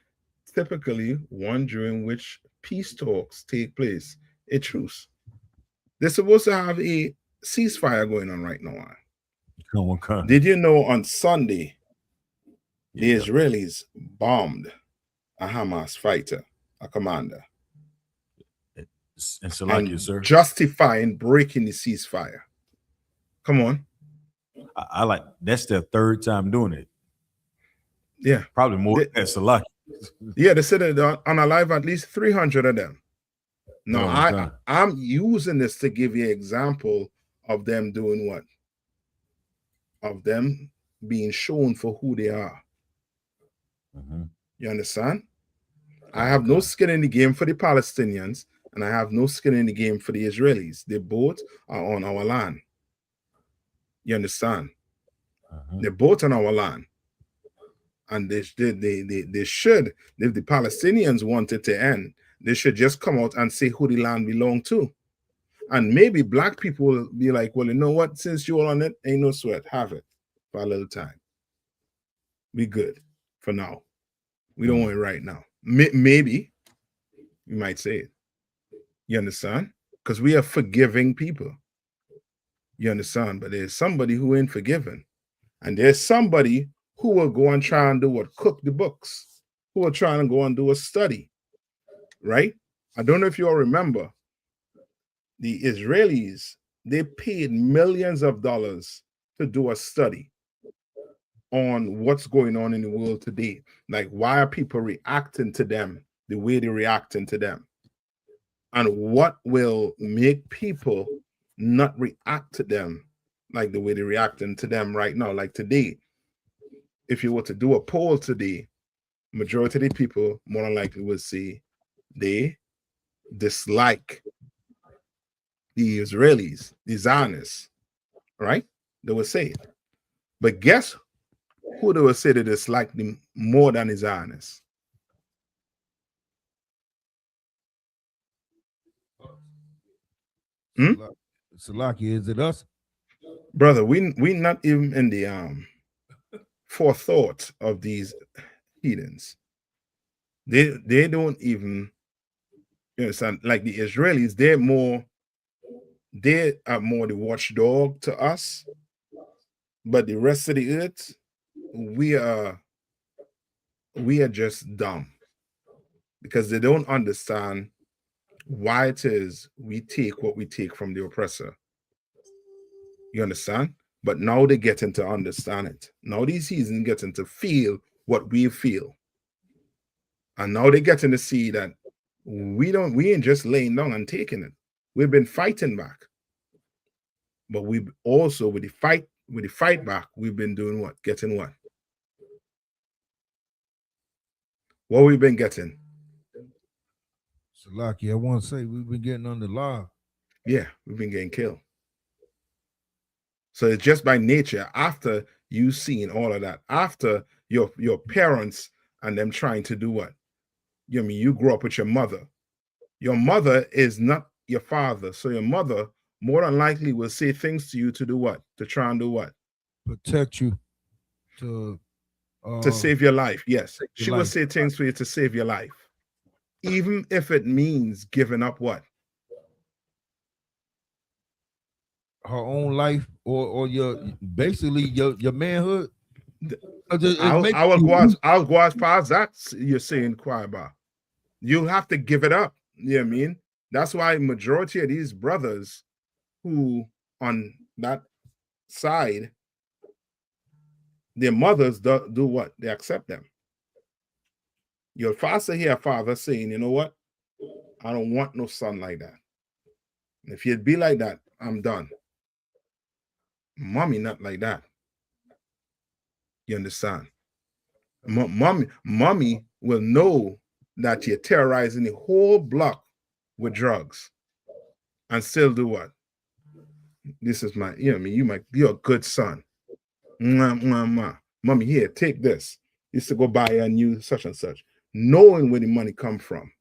typically one during which peace talks take place, a truce. They're supposed to have a ceasefire going on right now. Okay. Did you know on Sunday, the Israelis bombed a Hamas fighter, a commander, And Salaki, sir. justifying breaking the ceasefire? Come on. I like that's their third time doing it. Yeah. Probably more than that, Salaki. Yeah, they said that on alive at least 300 of them. Now, okay. I'm using this to give you an example of them doing what? Of them being shown for who they are. You understand? I have no skin in the game for the Palestinians, and I have no skin in the game for the Israelis. They both are on our land. You understand? They're both on our land. And they should, if the Palestinians wanted to end, they should just come out and say who the land belonged to. And maybe black people will be like, well, you know what? Since you're on it, ain't no sweat. Have it for a little time. We good for now. We don't want it right now. Maybe you might say it. You understand? Because we are forgiving people. You understand? But there's somebody who ain't forgiven. And there's somebody who will go and try and do what? Cook the books. Who will try and go and do a study. Right? I don't know if you all remember. The Israelis, they paid millions of dollars to do a study on what's going on in the world today. Like, why are people reacting to them the way they're reacting to them? And what will make people not react to them like the way they're reacting to them right now? Like today, if you were to do a poll today, majority of the people more than likely would say they dislike the Israelis, the Zionists, right? They would say it. But guess who they would say they dislike them more than the Zionists? Salaki, is it us? Brother, we not even in the forethought of these heathens. They don't even, you understand, like the Israelis, they are more the watchdog to us, but the rest of the earth, we are just dumb because they don't understand why it is we take what we take from the oppressor. You understand? But now they're getting to understand it. Now these heathens getting to feel what we feel. And now they're getting to see that we ain't just laying down and taking it. We've been fighting back. But we also, with the fight back, we've been doing what? Getting what? What we've been getting? Salaki, I want to say we've been getting under law. Yeah, we've been getting killed. So it's just by nature, after you've seen all of that, after your parents and them trying to do what? You know, I mean, you grew up with your mother. Your mother is not your father. So your mother more than likely will say things to you to do what? To try and do what? Protect you. To save your life. Yes. Your She will life. say things for you to save your life. Even if it means giving up what? Her own life or your basically your manhood. I'll go as far as that you're saying, Kwaba. You have to give it up. You know what I mean? That's why majority of these brothers who on that side, their mothers do what? They accept them. You'll faster hear a father saying, you know what? I don't want no son like that. If you'd be like that, I'm done. Mommy not like that. You understand? Mommy will know that you're terrorizing the whole block with drugs and still do what? This is my, you know, I mean, you're a good son. Mwah, mwah, mwah. Mommy, here, take this. Used to go buy a new such and such, knowing where the money come from,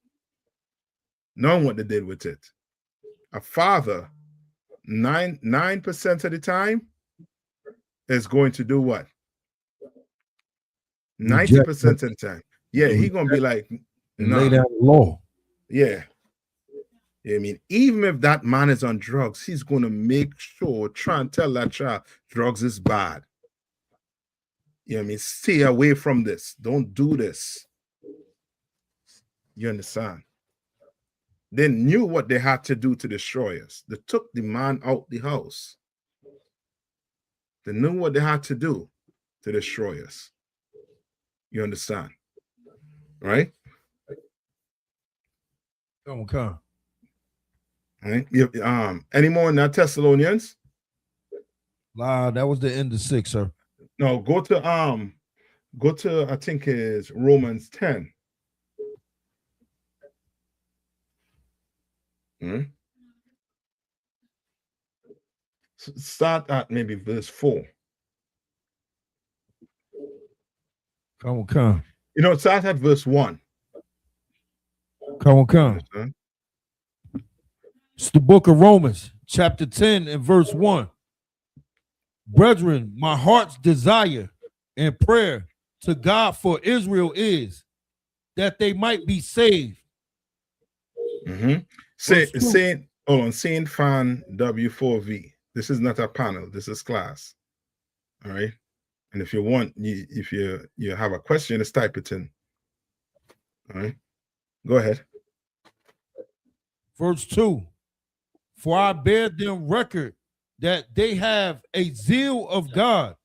knowing what they did with it. A father, 9% of the time, is going to do what? 90% of the time. Yeah, he gonna be like, and lay down the law. Yeah. I mean, even if that man is on drugs, he's gonna make sure, try and tell that child drugs is bad. You know what I mean? Stay away from this. Don't do this. You understand? They knew what they had to do to destroy us. They took the man out the house. They knew what they had to do to destroy us. You understand? Right? Okay. Right? Any more in that Thessalonians? That was the end of 6, sir. No, go to I think it's Romans 10. Start at maybe verse 4. Come. You know, start at verse 1. Come. It's the book of Romans, chapter 10 and verse 1. Brethren, my heart's desire and prayer to God for Israel is that they might be saved. Saint Fan W4V. This is not a panel. This is class. All right. And if you want, if you have a question, just type it in. All right. Go ahead. Verse 2. For I bear them record that they have a zeal of God,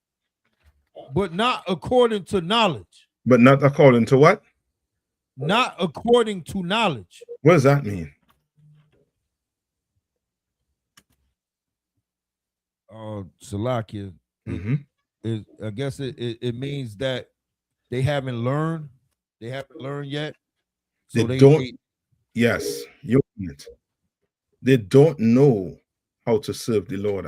but not according to knowledge. But not according to what? Not according to knowledge. What does that mean? Salakia. I guess it means that they haven't learned. They haven't learned yet. So they don't. Yes, you mean it. They don't know how to serve the Lord.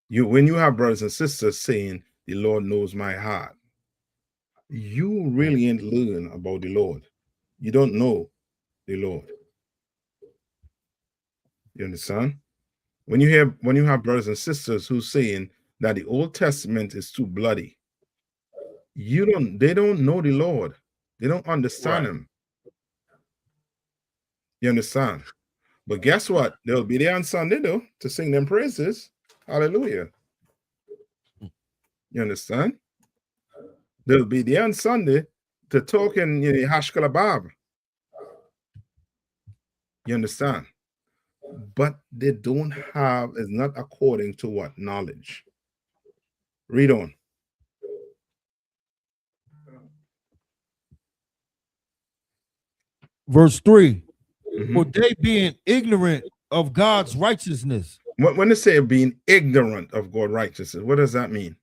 When you have brothers and sisters saying the Lord knows my heart, you really ain't learn about the Lord. You don't know the Lord. You understand? When you have brothers and sisters who saying that the Old Testament is too bloody, they don't know the Lord. They don't understand him. You understand? But guess what? They'll be there on Sunday though to sing them praises. Hallelujah. You understand? They'll be there on Sunday to talk in Hashkalabab. You understand? But they don't have, it's not according to what? Knowledge. Read on. Verse 3. For they being ignorant of God's righteousness. When they say being ignorant of God's righteousness, what does that mean?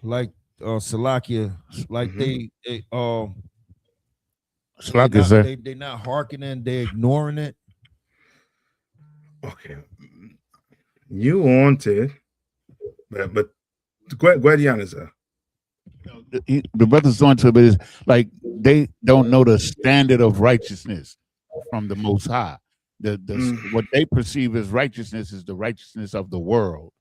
Like Salakia, like they're not hearkening, they're ignoring it. Okay, you want it, but go ahead, Yaneza. The brothers going to, but it's like they don't know the standard of righteousness from the Most High. What they perceive as righteousness is the righteousness of the world.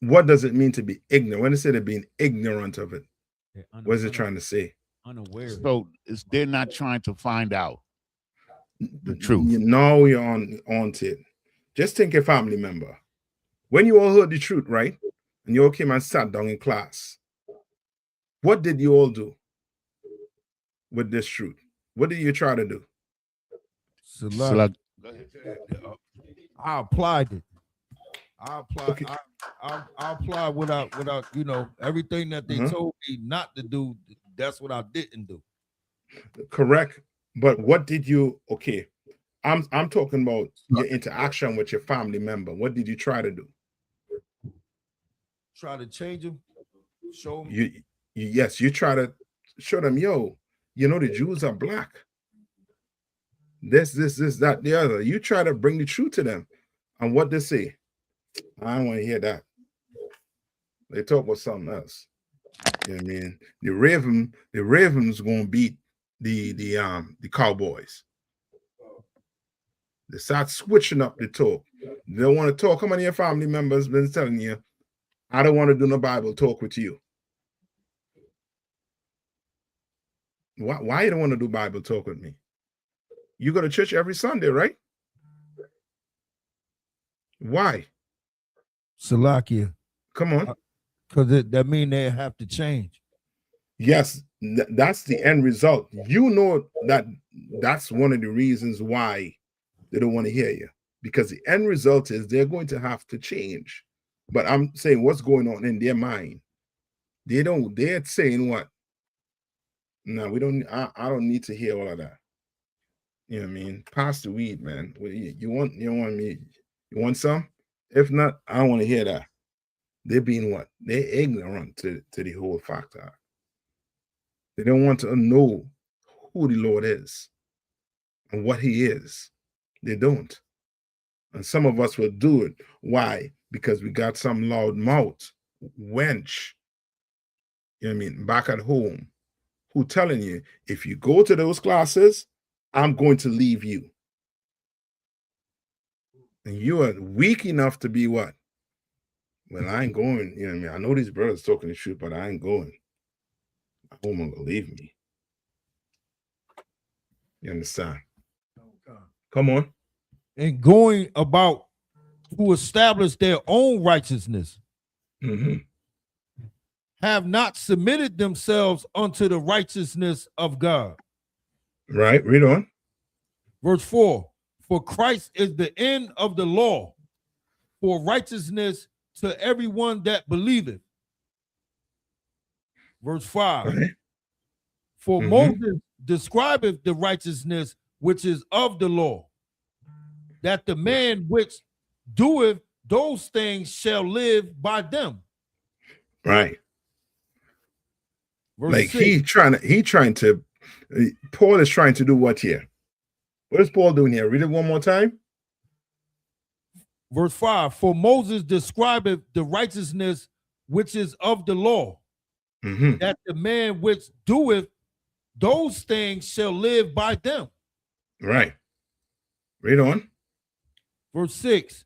What does it mean to be ignorant? When they say they're being ignorant of it, what is it trying to say? Unaware. So they're not trying to find out the truth. You know you're on to it. Just think a family member. When you all heard the truth, right? And you all came and sat down in class. What did you all do with this truth? What did you try to do? I applied it. I applied without everything that they told me not to do. That's what I didn't do. Correct. But what did you? Okay, I'm talking about your interaction with your family member. What did you try to do? Try to change them. Show them. Yes, you try to show them, yo, you know the Jews are black. This, that, the other. You try to bring the truth to them. And what they say, I don't want to hear that. They talk about something else. You know what I mean? The Ravens gonna beat the Cowboys. They start switching up the talk. They don't want to talk. How many of your family members been telling you, I don't want to do no Bible talk with you? Why you don't want to do Bible talk with me? You go to church every Sunday, right? Why? Salakia. Come on. Because that mean they have to change. Yes, that's the end result. You know that's one of the reasons why they don't want to hear you, because the end result is they're going to have to change. But I'm saying what's going on in their mind. They're saying what? No, we don't. I don't need to hear all of that. You know what I mean? Pass the weed, man. You want me? You want some? If not, I don't want to hear that. They're being what? They're ignorant to the whole factor. They don't want to know who the Lord is and what he is. They don't. And some of us will do it. Why? Because we got some loud mouth wench, you know what I mean, back at home, who telling you, if you go to those classes, I'm going to leave you. And you are weak enough to be what? Well, I ain't going, you know what I mean? I know these brothers talking the truth, but I ain't going. My home gonna leave me. You understand? Come on. And going about to establish their own righteousness, have not submitted themselves unto the righteousness of God. Right, read on. Verse 4, for Christ is the end of the law, for righteousness to everyone that believeth. Verse 5, Right. for Moses describeth the righteousness which is of the law, that the man which doeth those things shall live by them. Right. Verse Like 6, Paul is trying to do what here? What is Paul doing here? Read it one more time. verse 5, for Moses describeth the righteousness which is of the law, that the man which doeth those things shall live by them. Right. Read on. Verse 6,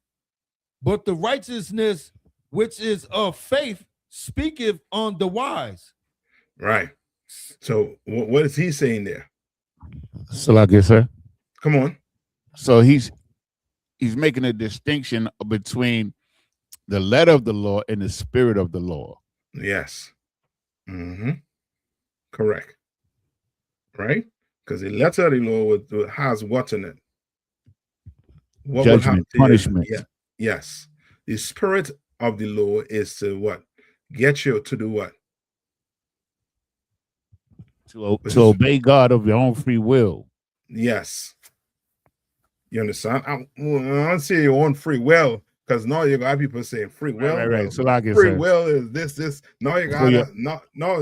but the righteousness which is of faith speaketh on the wise. Right. So what is he saying there? Salakia, sir. Come on. So he's making a distinction between the letter of the law and the spirit of the law. Yes. Correct. Right? Because the letter of the law has what in it? What will happen Judgment, to you? punishment. Yeah. Yes. The spirit of the law is to what? Get you to do what? To obey God of your own free will. Yes. You understand? I don't say your own free will, because now you got people saying free will. Right. So like free will is this. Now you gotta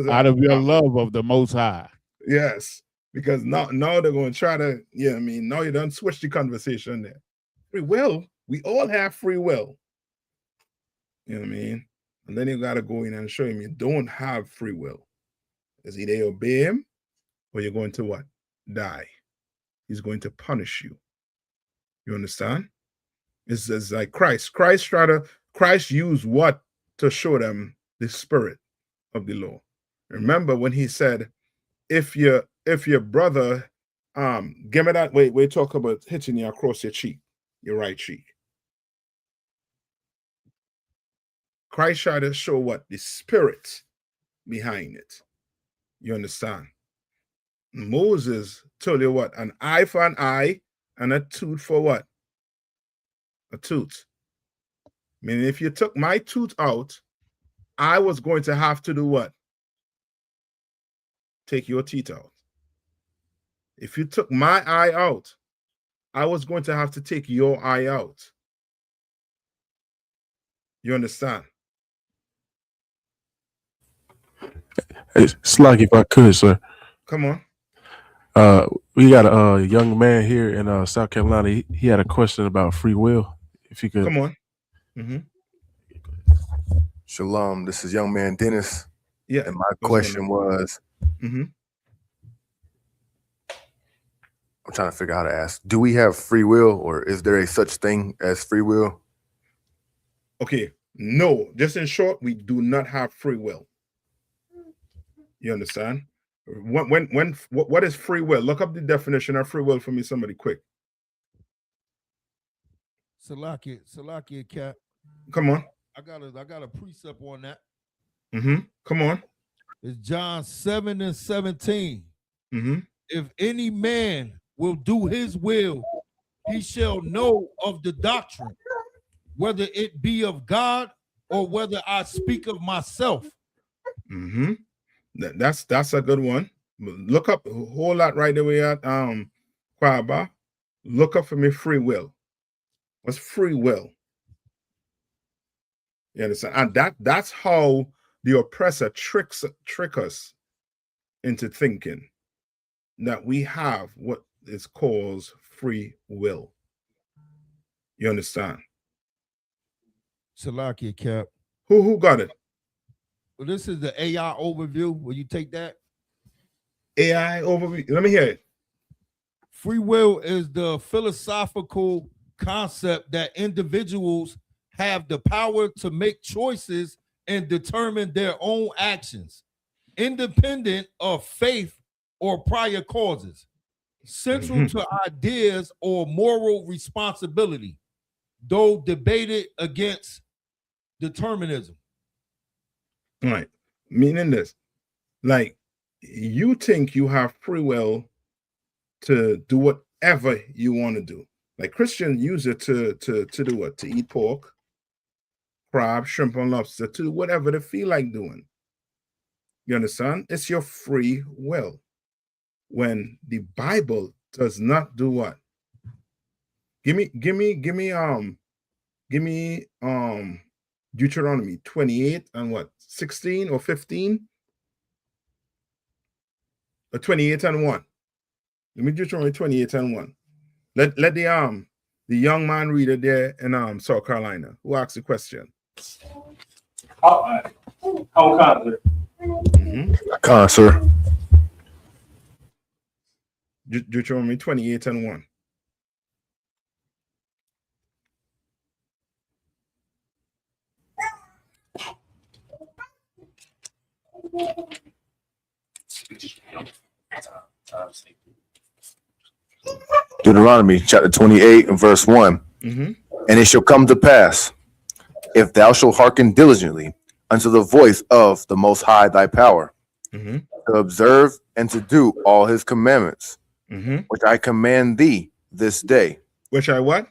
out of your love of the Most High. Yes. Because now they're going to try to, yeah, I mean, now you don't switch the conversation there. Free will. We all have free will. You know what I mean? And then you got to go in and show him you don't have free will. It's either you obey him or you're going to what? Die. He's going to punish you. You understand? It's like Christ. Christ used what to show them the spirit of the law. Remember when he said, if your brother, give me that, we talk about hitting you across your cheek, your right cheek. Christ tried to show what? The spirit behind it. You understand? Moses told you what? An eye for an eye and a tooth for what? A tooth. Meaning if you took my tooth out, I was going to have to do what? Take your teeth out. If you took my eye out, I was going to have to take your eye out. You understand? It's like if I could, sir. Come on. We got a young man here in South Carolina. He had a question about free will. If you could, Come on. Mm-hmm. Shalom, this is young man Dennis. Yeah. And my question was, mm-hmm. I'm trying to figure out how to ask, do we have free will, or is there a such thing as free will? Okay. No, just in short, we do not have free will. You understand? What is free will? Look up the definition of free will for me, somebody quick. Salakia, Cap. Come on. I got a precept on that. Mm-hmm. Come on. It's John 7:17. Mm-hmm. If any man will do his will, he shall know of the doctrine, whether it be of God or whether I speak of myself. Mm-hmm. That's a good one. Look up, hold that right away at Kwaba. Look up for me free will. What's free will? You understand? And that's how the oppressor trick us into thinking that we have what is called free will. You understand? Salakia, Cap. Who got it? Well, this is the AI overview. Will you take that? AI overview. Let me hear it. Free will is the philosophical concept that individuals have the power to make choices and determine their own actions, independent of faith or prior causes, central to ideas or moral responsibility, though debated against determinism. Right. Meaning this, like, you think you have free will to do whatever you want to do. Like Christians use it to do what? To eat pork, crab, shrimp, and lobster, to do whatever they feel like doing. You understand? It's your free will. When the Bible does not do what? Give me Deuteronomy 28 and what? 16 or 15? Or 28 and 1. Let me Deuteronomy 28 and 1. Let the young man read it there in South Carolina who asked the question. How confident? Sir. Deuteronomy 28 and 1. Deuteronomy chapter 28 and verse 1. Mm-hmm. And it shall come to pass, if thou shalt hearken diligently unto the voice of the Most High thy power, Mm-hmm. to observe and to do all his commandments, Mm-hmm. which I command thee this day. Which I what?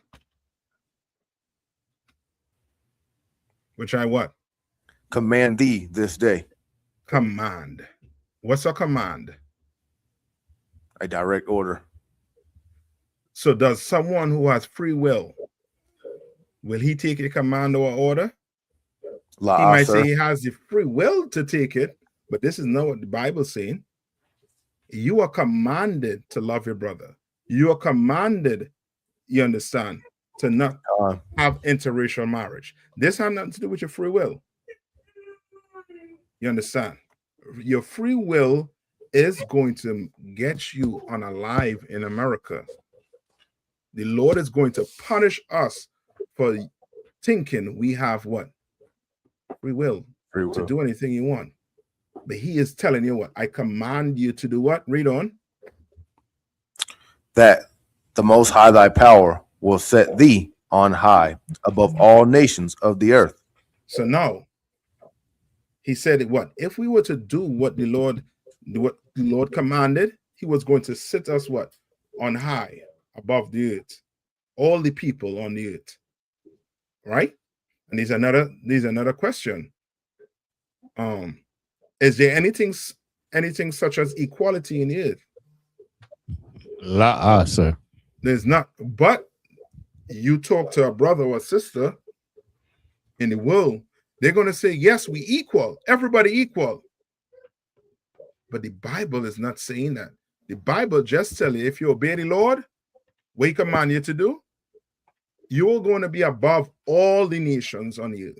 Which I what? Command thee this day. Command. What's a command? A direct order. So does someone who has free will he take a command or order? He might say he has the free will to take it, but this is not what the Bible is saying. You are commanded to love your brother. You are commanded, you understand, to not have interracial marriage. This has nothing to do with your free will. You understand? Your free will is going to get you unalive in America. The Lord is going to punish us for thinking we have what? Free will to do anything you want. But he is telling you what? I command you to do what? Read on. That the Most High thy power will set thee on high above all nations of the earth. So now, he said what? If we were to do what the Lord commanded, he was going to sit us what? On high above the earth. All the people on the earth. Right? And there's another question. Is there anything such as equality in the earth? Sir. There's not, but you talk to a brother or sister in the world, they're going to say, yes, we equal, everybody equal. But the Bible is not saying that. The Bible just tells you, if you obey the Lord, what he command you to do, you're going to be above all the nations on the earth.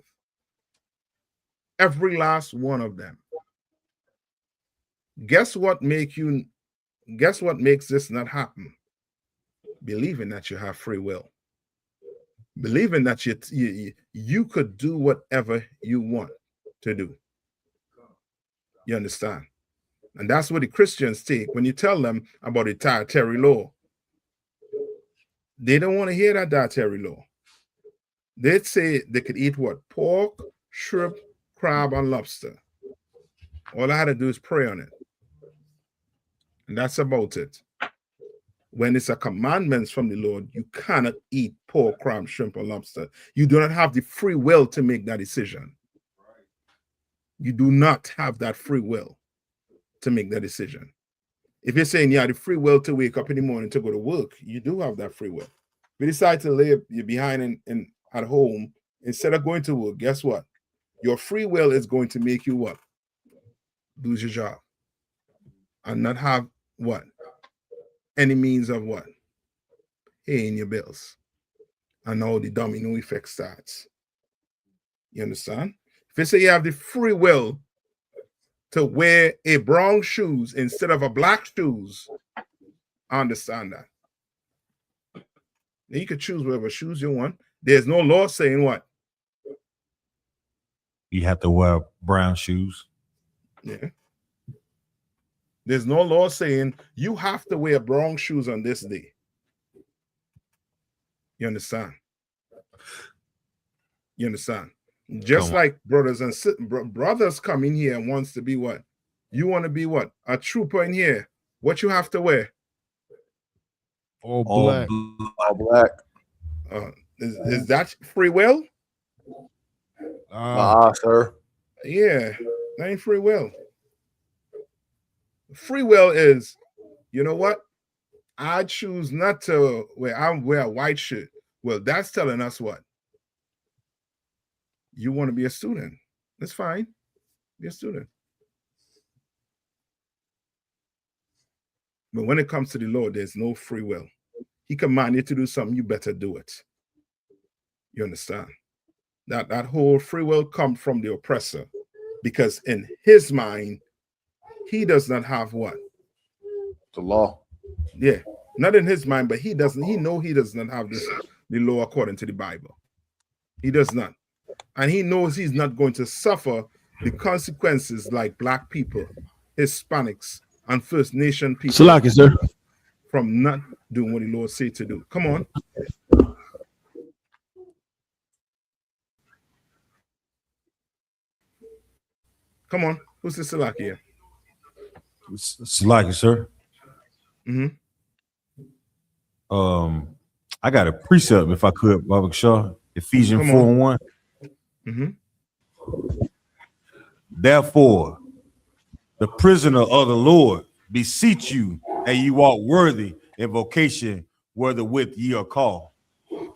Every last one of them. Guess what makes this not happen? Believing that you have free will. Believing that you could do whatever you want to do. You understand? And that's what the Christians take when you tell them about the dietary law. They don't want to hear that dietary law. They'd say they could eat what? Pork, shrimp, crab, and lobster. All I had to do is pray on it. And that's about it. When it's a commandment from the Lord, you cannot eat pork, crab, shrimp, or lobster. You do not have the free will to make that decision. You do not have that free will to make that decision. If you're saying you have the free will to wake up in the morning to go to work, you do have that free will. If you decide to lay you behind and at home instead of going to work, guess what? Your free will is going to make you what? Lose your job and not have what? Any means of what? Paying your bills. And now the domino effect starts. You understand? If you say you have the free will to wear a brown shoes instead of a black shoes, I understand that. Then you can choose whatever shoes you want. There's no law saying what? You have to wear brown shoes. Yeah. There's no law saying you have to wear brown shoes on this day. You understand? You understand? Just like brothers and brothers come in here and wants to be what? You want to be what? A trooper in here. What you have to wear? All black. All black. Is that free will? Sir. Yeah, that ain't free will. Free will is, you know what? I choose not to wear a white shirt. Well, that's telling us what? You want to be a student. That's fine. Be a student. But when it comes to the Lord, there's no free will. He commands you to do something, you better do it. You understand? That whole free will comes from the oppressor, because in his mind, he does not have what? The law. Yeah, not in his mind, but he does not have the law according to the Bible. He does not. And he knows he's not going to suffer the consequences like black people, Hispanics, and First Nation people. Salaki, sir. From not doing what the Lord said to do. Come on. Come on. Who's the Salaki here? Salaki, sir. Mm-hmm. I got a precept, if I could, Baba Shaw. Ephesians 4:1. Mm-hmm. Therefore, the prisoner of the Lord beseech you, and you walk worthy in vocation, wherewith ye are called.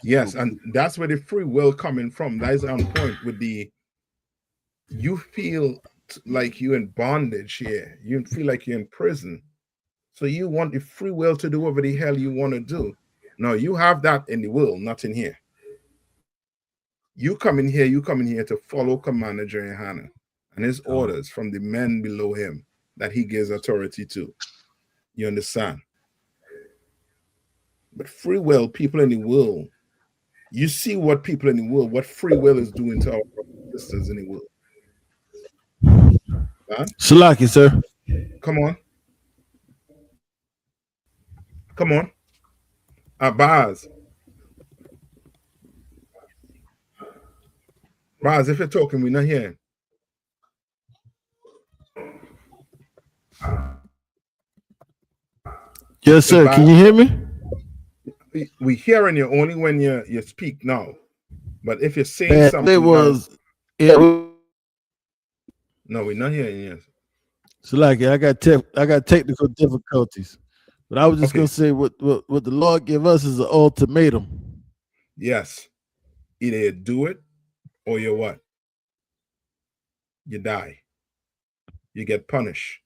Yes, and that's where the free will coming from. That is on point with the, you feel like you're in bondage here. You feel like you're in prison. So you want the free will to do whatever the hell you want to do. No, you have that in the world, not in here. You come in here to follow Commander YAHANNA and his orders from the men below him that he gives authority to. You understand? But free will, people in the world, you see what people in the world, what free will is doing to our sisters in the world. Huh? Salaki, sir. Come on. Come on. Baz. Baz, if you're talking, we're not hearing. Yes, sir. Can you hear me? We hearing you only when you speak now. But if you're saying something, it was. no, we're not hearing you. Salaki, I got technical difficulties. But I was just Okay. gonna say what the Lord give us is an ultimatum. Yes. Either you do it or you what? You die. You get punished.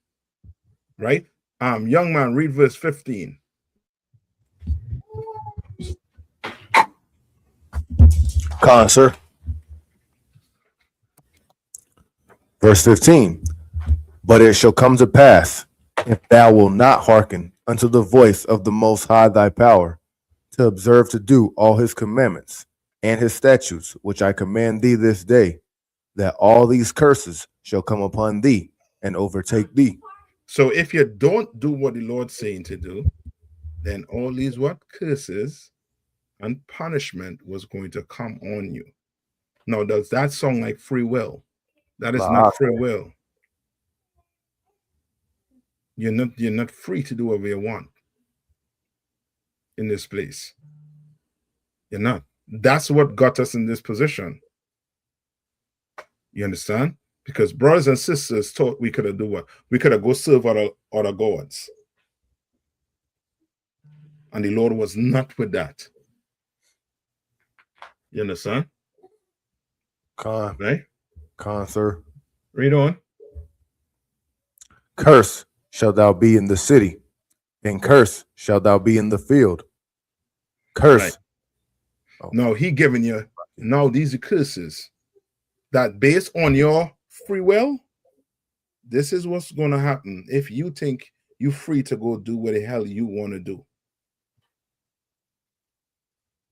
Right? Young man, read verse 15. Con, sir. Verse 15. But it shall come to pass, if thou wilt not hearken unto the voice of the Most High thy power, to observe to do all his commandments and his statutes, which I command thee this day, that all these curses shall come upon thee and overtake thee. So if you don't do what the Lord's saying to do, then all these what? Curses and punishment was going to come on you. Now, does that sound like free will? That is not free will. You're not free to do whatever you want in this place. You're not. That's what got us in this position. You understand? Because brothers and sisters thought we could have do what? We could have go serve other gods. And the Lord was not with that. You understand? Con, Right? con, sir. Read on. Curse shalt thou be in the city, and curse shalt thou be in the field. Curse. Right. No, he giving you, now these are curses that based on your free will, this is what's going to happen if you think you're free to go do what the hell you want to do.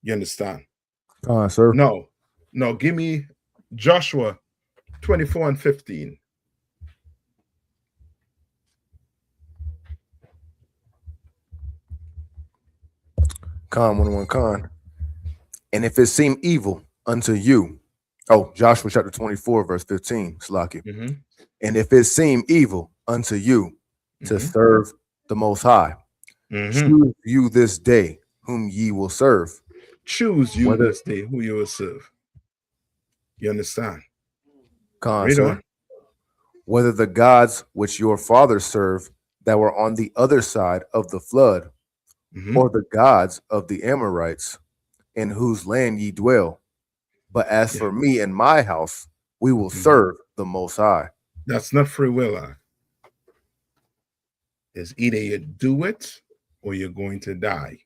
You understand? Con, sir. No, give me Joshua 24 and 15. Con, 101, con. And if it seem evil unto you, Joshua chapter 24, verse 15, Slaki. Mm-hmm. And if it seem evil unto you to serve the Most High, choose you this day whom ye will serve. Choose you this day who you will serve. You understand? Con, Read sir. on. Whether the gods which your fathers served that were on the other side of the flood, or the gods of the Amorites, in whose land ye dwell. But as for me and my house, we will serve the Most High. That's not free will. It's either you do it or you're going to die.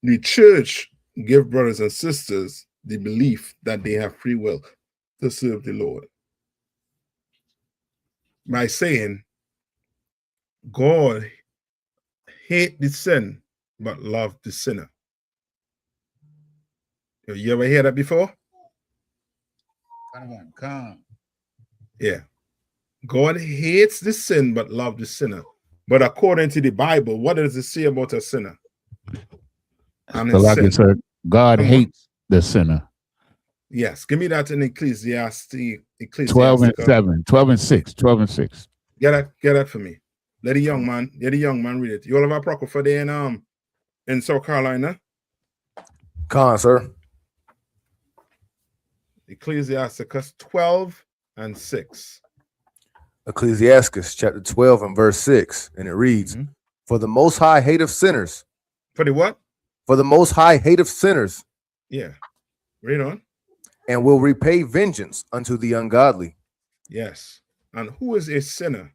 The church give brothers and sisters the belief that they have free will to serve the Lord by saying God hate the sin but love the sinner. You ever hear that before? Yeah. God hates the sin but love the sinner. But according to the Bible, what does it say about a sinner? And his Like sin? said, God hates the sinner. Yes, give me that in Ecclesiastes 12 and 7, 12 and 6, 12 and 6. Get that for me. Let the young man read it. You all have a Apocrypha there in South Carolina? Con, sir. Ecclesiasticus 12 and 6. Ecclesiasticus chapter 12 and verse 6. And it reads, For the Most High hateth sinners. For the what? For the Most High hateth sinners. Yeah. Read on. And will repay vengeance unto the ungodly. Yes. And who is a sinner?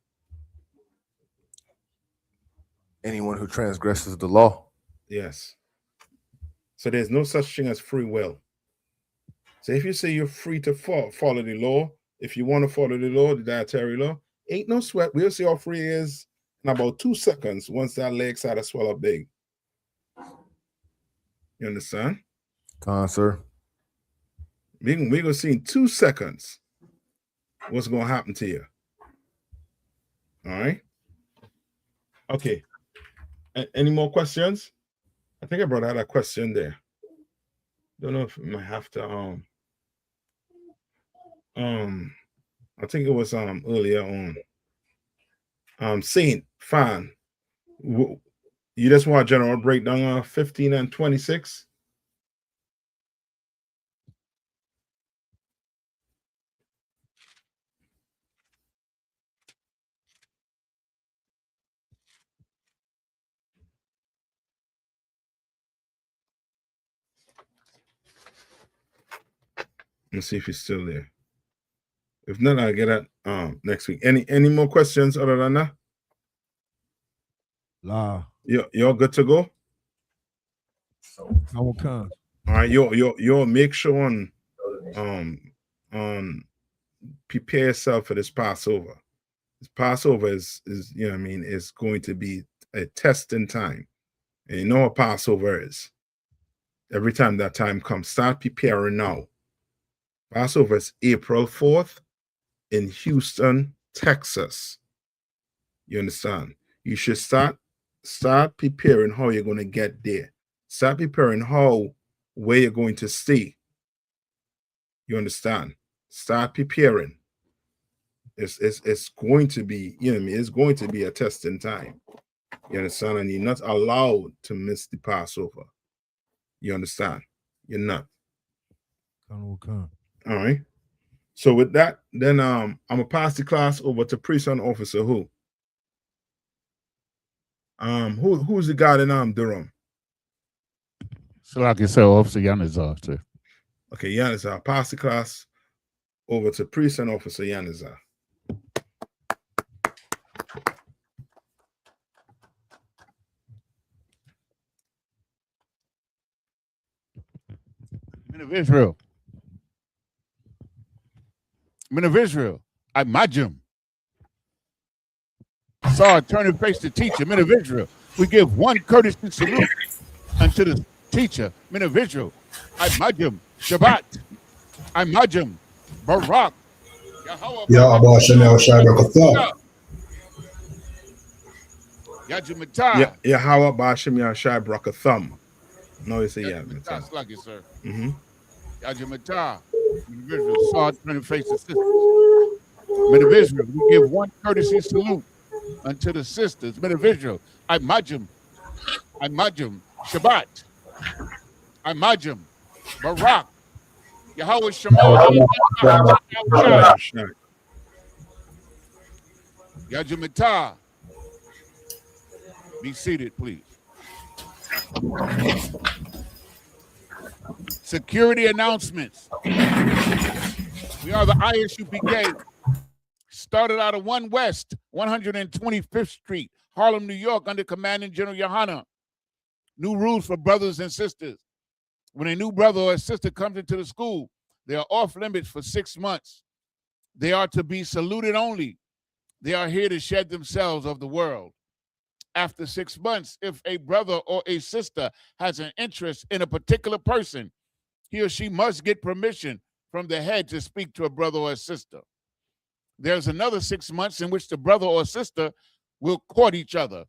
Anyone who transgresses the law. Yes. So there's no such thing as free will. So if you say you're free to follow the law, if you want to follow the law, the dietary law, ain't no sweat. We'll see how free it is in about 2 seconds once that leg side of swell up big. You understand? Con, sir. We're going to see in 2 seconds what's going to happen to you. All right? Okay. Any more questions? I think I brought out a question there. Don't know if I might have to I think it was earlier on. Saint, fine. You just want a general breakdown of 15 and 26? me see if he's still there. If not, I'll get that next week. Any more questions other than that? La. You're good to go? I will come. All right, you'll make sure prepare yourself for this Passover. This Passover is you know what I mean, is going to be a testing time. And you know what Passover is. Every time that time comes, start preparing now. Passover is April 4th in Houston, Texas. You understand? You should start preparing how you're going to get there. Start preparing where you're going to stay. You understand? Start preparing. It's going to be, you know what I mean, it's going to be a testing time. You understand? And you're not allowed to miss the Passover. You understand? You're not. All right. So with that, then I'm gonna pass the class over to priest and officer who's the guy in Durham? So like you said, Officer Yanazar, sir. Okay, Yanazar. Pass the class over to priest and officer Yanazar. Men of Israel. Men of Israel, I majum. Saw turn and face the teacher, men of Israel. We give one courtesy salute unto the teacher, men of Israel. I majum. Shabbat. I majum. Barak. Yahweh Shem Shai Barakatah. Yajumatah. Yahweh Ba'ashem Shai Barakatah. No, you say Yajumatah. Slug it, sir. Mm-hmm. Yajumatah. Men of Israel, saw turn and face the sisters. Men of Israel, we give one courtesy salute unto the sisters. Men of Israel, I majum. I majum. Shabbat. I majum. Barak. Yahweh Shemel. Yajumatah. Be seated, please. Security announcements. We are the I.S.U.P.K. Started out of 1 West, 125th Street, Harlem, New York, under Commanding General YAHANNA. New rules for brothers and sisters. When a new brother or a sister comes into the school, they are off limits for 6 months. They are to be saluted only. They are here to shed themselves of the world. After 6 months, if a brother or a sister has an interest in a particular person, he or she must get permission from the head to speak to a brother or a sister. There's another 6 months in which the brother or sister will court each other.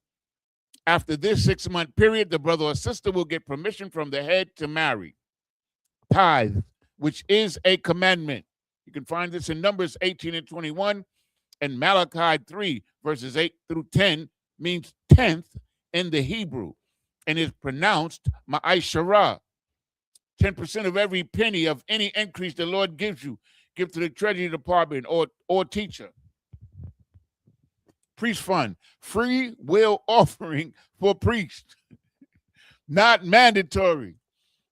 After this 6-month period, the brother or sister will get permission from the head to marry. Tithe, which is a commandment. You can find this in Numbers 18 and 21, and Malachi 3, verses 8 through 10, means 10th in the Hebrew, and is pronounced ma'aishara. 10% of every penny of any increase the Lord gives you, give to the Treasury Department or teacher. Priest fund, free will offering for priest, not mandatory.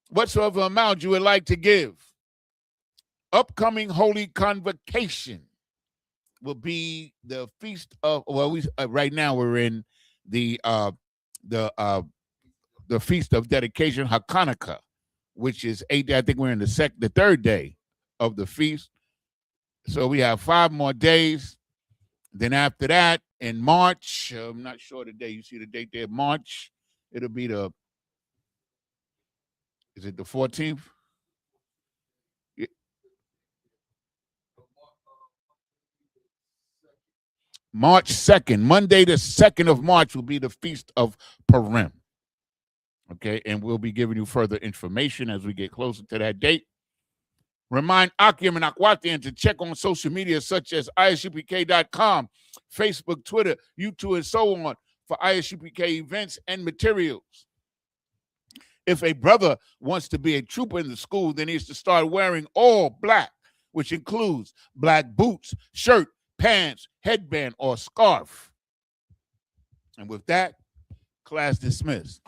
Whatsoever amount you would like to give. Upcoming Holy Convocation will be the feast of, well, we right now we're in the feast of dedication, Hanukkah, which is 8 days. I think we're in the third day of the feast. So we have 5 more days. Then after that, in March, I'm not sure the day. You see the date there, March. It'll be is it the 14th? March 2nd, Monday the 2nd of March will be the Feast of Purim. Okay, and we'll be giving you further information as we get closer to that date. Remind Akim and Akwatian to check on social media such as ISUPK.com, Facebook, Twitter, YouTube, and so on for ISUPK events and materials. If a brother wants to be a trooper in the school, then he needs to start wearing all black, which includes black boots, shirt, pants, headband, or scarf. And with that, class dismissed.